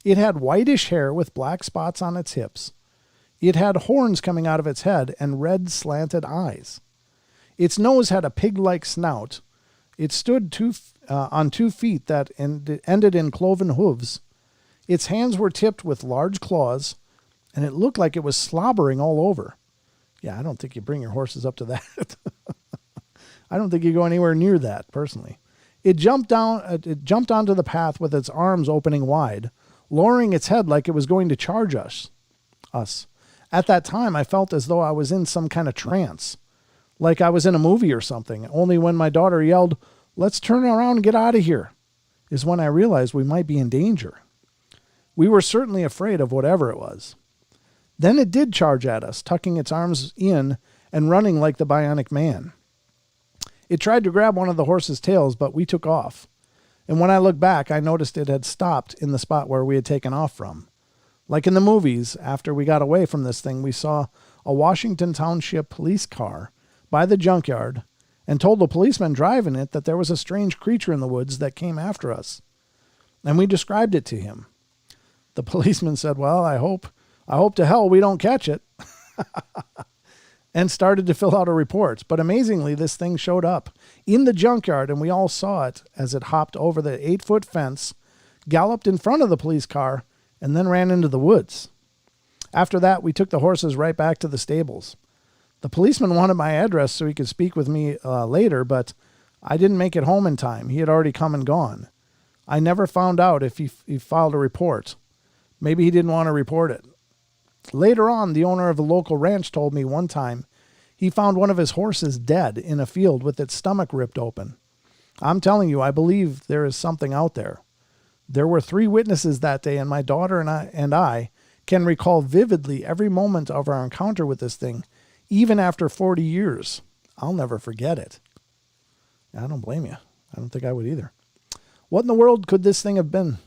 It had whitish hair with black spots on its hips. It had horns coming out of its head and red slanted eyes. Its nose had a pig-like snout. It stood on 2 feet that ended in cloven hooves. Its hands were tipped with large claws, and it looked like it was slobbering all over." Yeah, I don't think you bring your horses up to that. I don't think you go anywhere near that, personally. It jumped onto the path with its arms opening wide, lowering its head like it was going to charge us. At that time, I felt as though I was in some kind of trance, like I was in a movie or something. Only when my daughter yelled, "Let's turn around and get out of here," is when I realized we might be in danger. We were certainly afraid of whatever it was. Then it did charge at us, tucking its arms in and running like the Bionic Man. It tried to grab one of the horse's tails, but we took off. And when I looked back, I noticed it had stopped in the spot where we had taken off from. Like in the movies, after we got away from this thing, we saw a Washington Township police car by the junkyard and told the policeman driving it that there was a strange creature in the woods that came after us. And we described it to him. The policeman said, "Well, I hope to hell we don't catch it," and started to fill out a report. But amazingly, this thing showed up in the junkyard, and we all saw it as it hopped over the 8-foot fence, galloped in front of the police car, and then ran into the woods. After that, we took the horses right back to the stables. The policeman wanted my address so he could speak with me later, but I didn't make it home in time. He had already come and gone. I never found out if he filed a report. Maybe he didn't want to report it. Later on, the owner of the local ranch told me one time he found one of his horses dead in a field with its stomach ripped open. I'm telling you, I believe there is something out there. There were 3 witnesses that day, and my daughter and I can recall vividly every moment of our encounter with this thing, even after 40 years. I'll never forget it. I don't blame you. I don't think I would either. What in the world could this thing have been?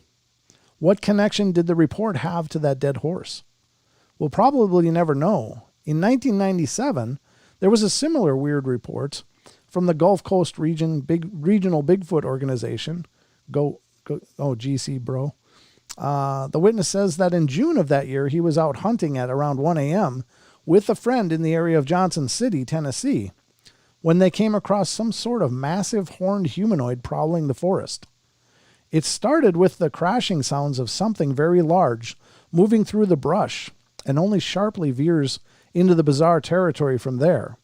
What connection did the report have to that dead horse? We'll probably never know. In 1997, there was a similar weird report from the Gulf Coast Regional Bigfoot Organization. GC, bro. The witness says that in June of that year, he was out hunting at around 1 a.m. with a friend in the area of Johnson City, Tennessee, when they came across some sort of massive horned humanoid prowling the forest. It started with the crashing sounds of something very large moving through the brush, and only sharply veers into the bizarre territory from there.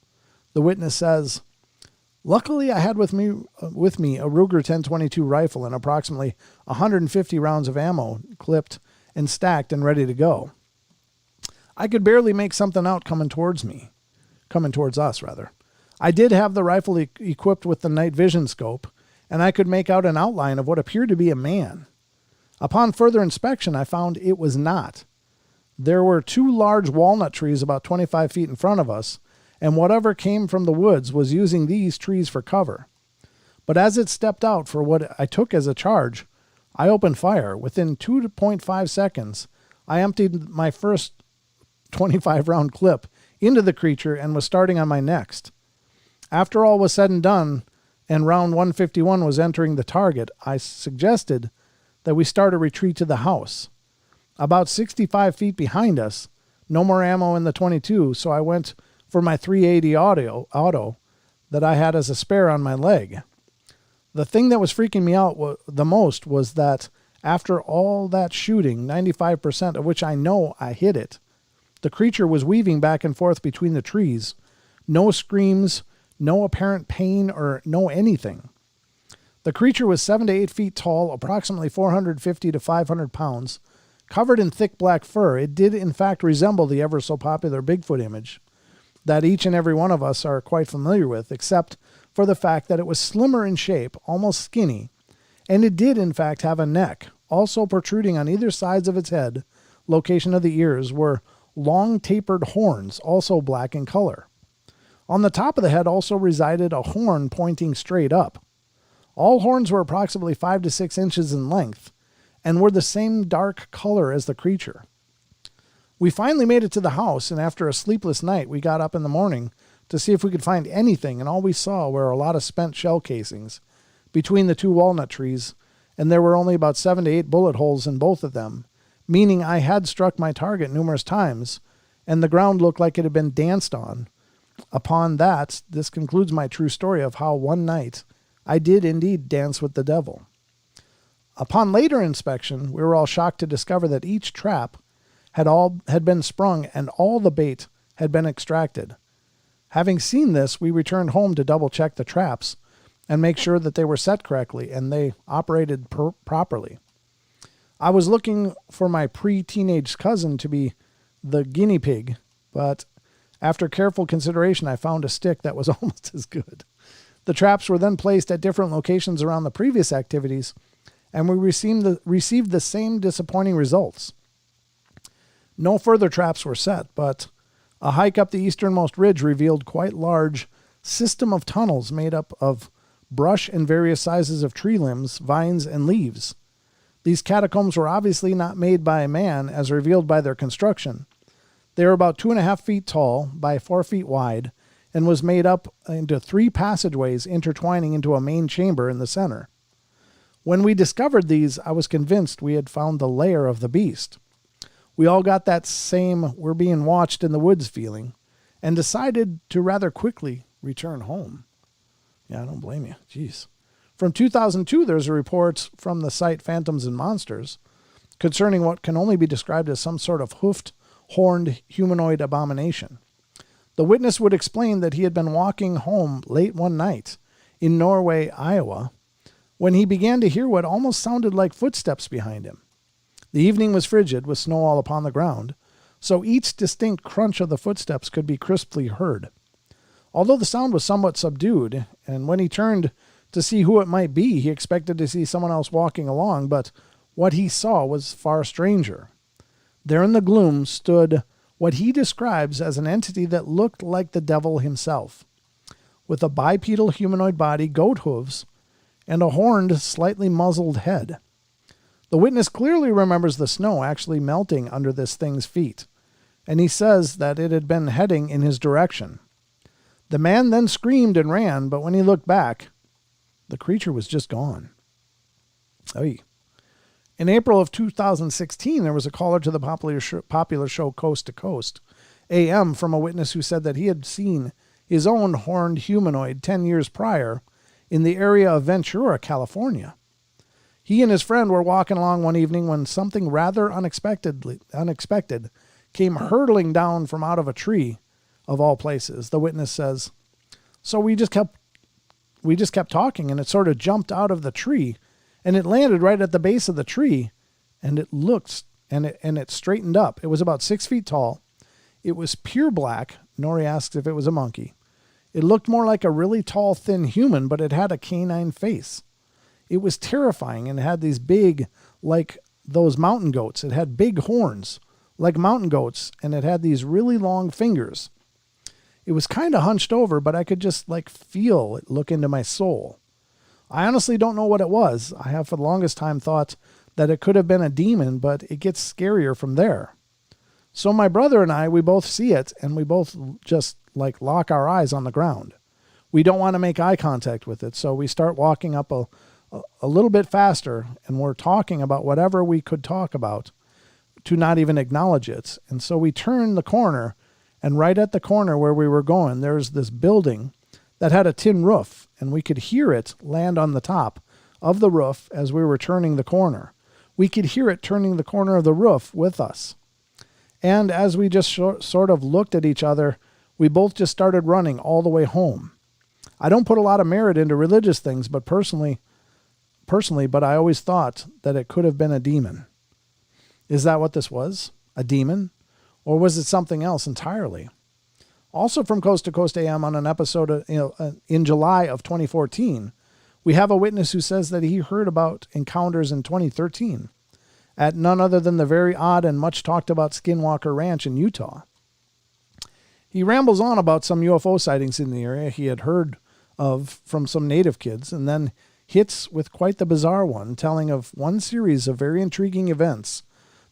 The witness says, "Luckily, I had with me a Ruger 1022 rifle and approximately 150 rounds of ammo clipped and stacked and ready to go. I could barely make something out coming towards us. I did have the rifle equipped with the night vision scope, and I could make out an outline of what appeared to be a man. Upon further inspection, I found it was not. There were 2 large walnut trees about 25 feet in front of us, and whatever came from the woods was using these trees for cover. But as it stepped out for what I took as a charge, I opened fire. Within 2.5 seconds, I emptied my first 25-round clip into the creature and was starting on my next. After all was said and done, and round 151 was entering the target, I suggested that we start a retreat to the house. About 65 feet behind us, no more ammo in the 22, so I went for my 380 auto that I had as a spare on my leg. The thing that was freaking me out the most was that after all that shooting, 95% of which I know I hit it, the creature was weaving back and forth between the trees. No screams, no apparent pain, or no anything. The creature was 7 to 8 feet tall, approximately 450 to 500 pounds, covered in thick black fur. It did in fact resemble the ever so popular Bigfoot image that each and every one of us are quite familiar with, except for the fact that it was slimmer in shape, almost skinny, and it did in fact have a neck. Also protruding on either sides of its head, location of the ears, were long tapered horns, also black in color. On the top of the head also resided a horn pointing straight up. All horns were approximately 5 to 6 inches in length, and were the same dark color as the creature. We finally made it to the house, and after a sleepless night, we got up in the morning to see if we could find anything, and all we saw were a lot of spent shell casings between the 2 walnut trees, and there were only about 7 to 8 bullet holes in both of them, meaning I had struck my target numerous times, and the ground looked like it had been danced on. Upon that, this concludes my true story of how one night I did indeed dance with the devil. Upon later inspection, we were all shocked to discover that each trap had been sprung and all the bait had been extracted. Having seen this, we returned home to double check the traps and make sure that they were set correctly and they operated properly. I was looking for my pre-teenage cousin to be the guinea pig, but after careful consideration, I found a stick that was almost as good. The traps were then placed at different locations around the previous activities, and we received the same disappointing results. No further traps were set, but a hike up the easternmost ridge revealed quite large system of tunnels made up of brush and various sizes of tree limbs, vines, and leaves. These catacombs were obviously not made by a man, as revealed by their construction. They were about 2.5 feet tall by 4 feet wide, and was made up into 3 passageways intertwining into a main chamber in the center. When we discovered these, I was convinced we had found the lair of the beast. We all got that same "we're being watched in the woods" feeling, and decided to rather quickly return home. Yeah, I don't blame you. Jeez. From 2002, there's a report from the site Phantoms and Monsters concerning what can only be described as some sort of hoofed, horned humanoid abomination. The witness would explain that he had been walking home late one night in Norway, Iowa, when he began to hear what almost sounded like footsteps behind him. The evening was frigid, with snow all upon the ground, so each distinct crunch of the footsteps could be crisply heard. Although the sound was somewhat subdued, and when he turned to see who it might be, he expected to see someone else walking along, but what he saw was far stranger. There in the gloom stood what he describes as an entity that looked like the devil himself, with a bipedal humanoid body, goat hooves, and a horned, slightly muzzled head. The witness clearly remembers the snow actually melting under this thing's feet, and he says that it had been heading in his direction. The man then screamed and ran, but when he looked back, the creature was just gone. Oy. In April of 2016, there was a caller to the popular show Coast to Coast AM from a witness who said that he had seen his own horned humanoid 10 years prior in the area of Ventura, California. He and his friend were walking along one evening when something rather unexpected came hurtling down from out of a tree, of all places. The witness says, so we just kept talking, and it sort of jumped out of the tree, and it landed right at the base of the tree, and it looked, and it straightened up. It was about 6 feet tall. It was pure black. Nori asks if it was a monkey. It looked more like a really tall, thin human, but it had a canine face. It was terrifying and had these big, like those mountain goats. It had big horns, like mountain goats, and it had these really long fingers. It was kind of hunched over, but I could just feel it look into my soul. I honestly don't know what it was. I have for the longest time thought that it could have been a demon, but it gets scarier from there. So my brother and I, we both see it, and we both just lock our eyes on the ground. We don't want to make eye contact with it, so we start walking up a little bit faster, and we're talking about whatever we could talk about to not even acknowledge it. And so we turn the corner, and right at the corner where we were going, there's this building that had a tin roof, and we could hear it land on the top of the roof as we were turning the corner. We could hear it turning the corner of the roof with us. And as we just sort of looked at each other, we both just started running all the way home. I don't put a lot of merit into religious things, but personally, but I always thought that it could have been a demon. Is that what this was? A demon? Or was it something else entirely? Also from Coast to Coast AM on an episode in July of 2014, we have a witness who says that he heard about encounters in 2013 at none other than the very odd and much talked about Skinwalker Ranch in Utah. He rambles on about some UFO sightings in the area he had heard of from some native kids, and then hits with quite the bizarre one, telling of one series of very intriguing events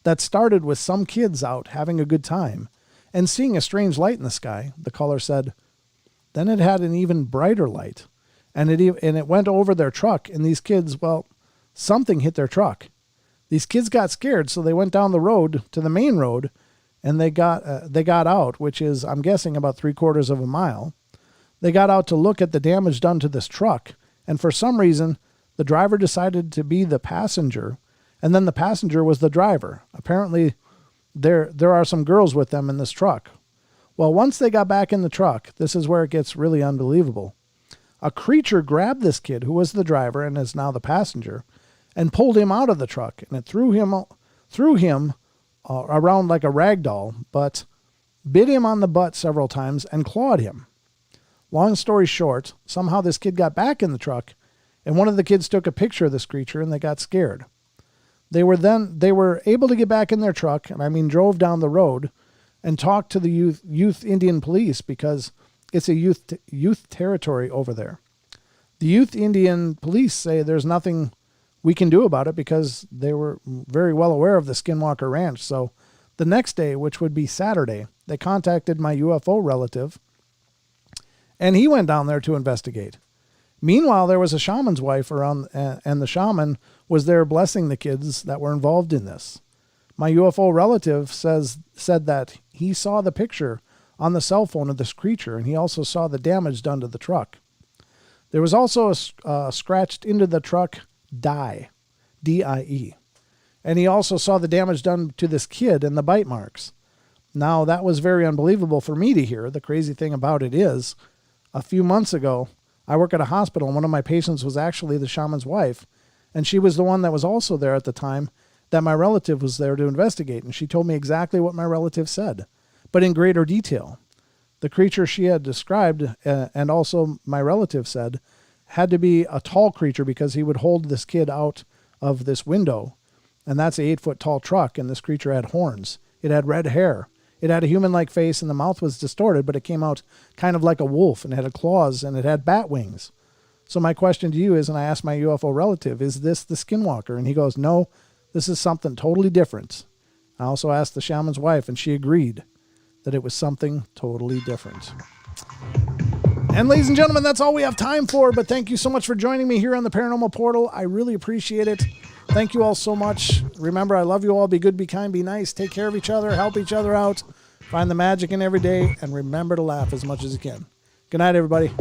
that started with some kids out having a good time and seeing a strange light in the sky. The caller said, then it had an even brighter light, and it went over their truck, and these kids, something hit their truck. These kids got scared, so they went down the road to the main road, and they got out, which is, I'm guessing, about 3/4 of a mile. They got out to look at the damage done to this truck, and for some reason, the driver decided to be the passenger, and then the passenger was the driver. Apparently, there are some girls with them in this truck. Well, once they got back in the truck, this is where it gets really unbelievable. A creature grabbed this kid, who was the driver and is now the passenger, and pulled him out of the truck, and it threw him around like a rag doll, but bit him on the butt several times and clawed him. Long story short, somehow this kid got back in the truck, and one of the kids took a picture of this creature, and they got scared. They were able to get back in their truck, and drove down the road and talked to the youth Indian police, because it's a youth territory over there. The youth Indian police say there's nothing we can do about it because they were very well aware of the Skinwalker Ranch. So the next day, which would be Saturday, they contacted my UFO relative, and he went down there to investigate. Meanwhile, there was a shaman's wife around, and the shaman was there blessing the kids that were involved in this. My UFO relative said that he saw the picture on the cell phone of this creature, and he also saw the damage done to the truck. There was also a scratched into the truck die, D-I-E. And he also saw the damage done to this kid and the bite marks. Now, that was very unbelievable for me to hear. The crazy thing about it is, a few months ago, I work at a hospital, and one of my patients was actually the shaman's wife, and she was the one that was also there at the time that my relative was there to investigate, and she told me exactly what my relative said, but in greater detail. The creature she had described, and also my relative said, had to be a tall creature because he would hold this kid out of this window. And that's a 8-foot tall truck, and this creature had horns. It had red hair. It had a human-like face, and the mouth was distorted, but it came out kind of like a wolf, and it had claws, and it had bat wings. So my question to you is, and I asked my UFO relative, is this the skinwalker? And he goes, no, this is something totally different. I also asked the shaman's wife, and she agreed that it was something totally different. And ladies and gentlemen, that's all we have time for, but thank you so much for joining me here on the Paranormal Portal. I really appreciate it. Thank you all so much. Remember, I love you all. Be good, be kind, be nice. Take care of each other. Help each other out. Find the magic in every day. And remember to laugh as much as you can. Good night, everybody.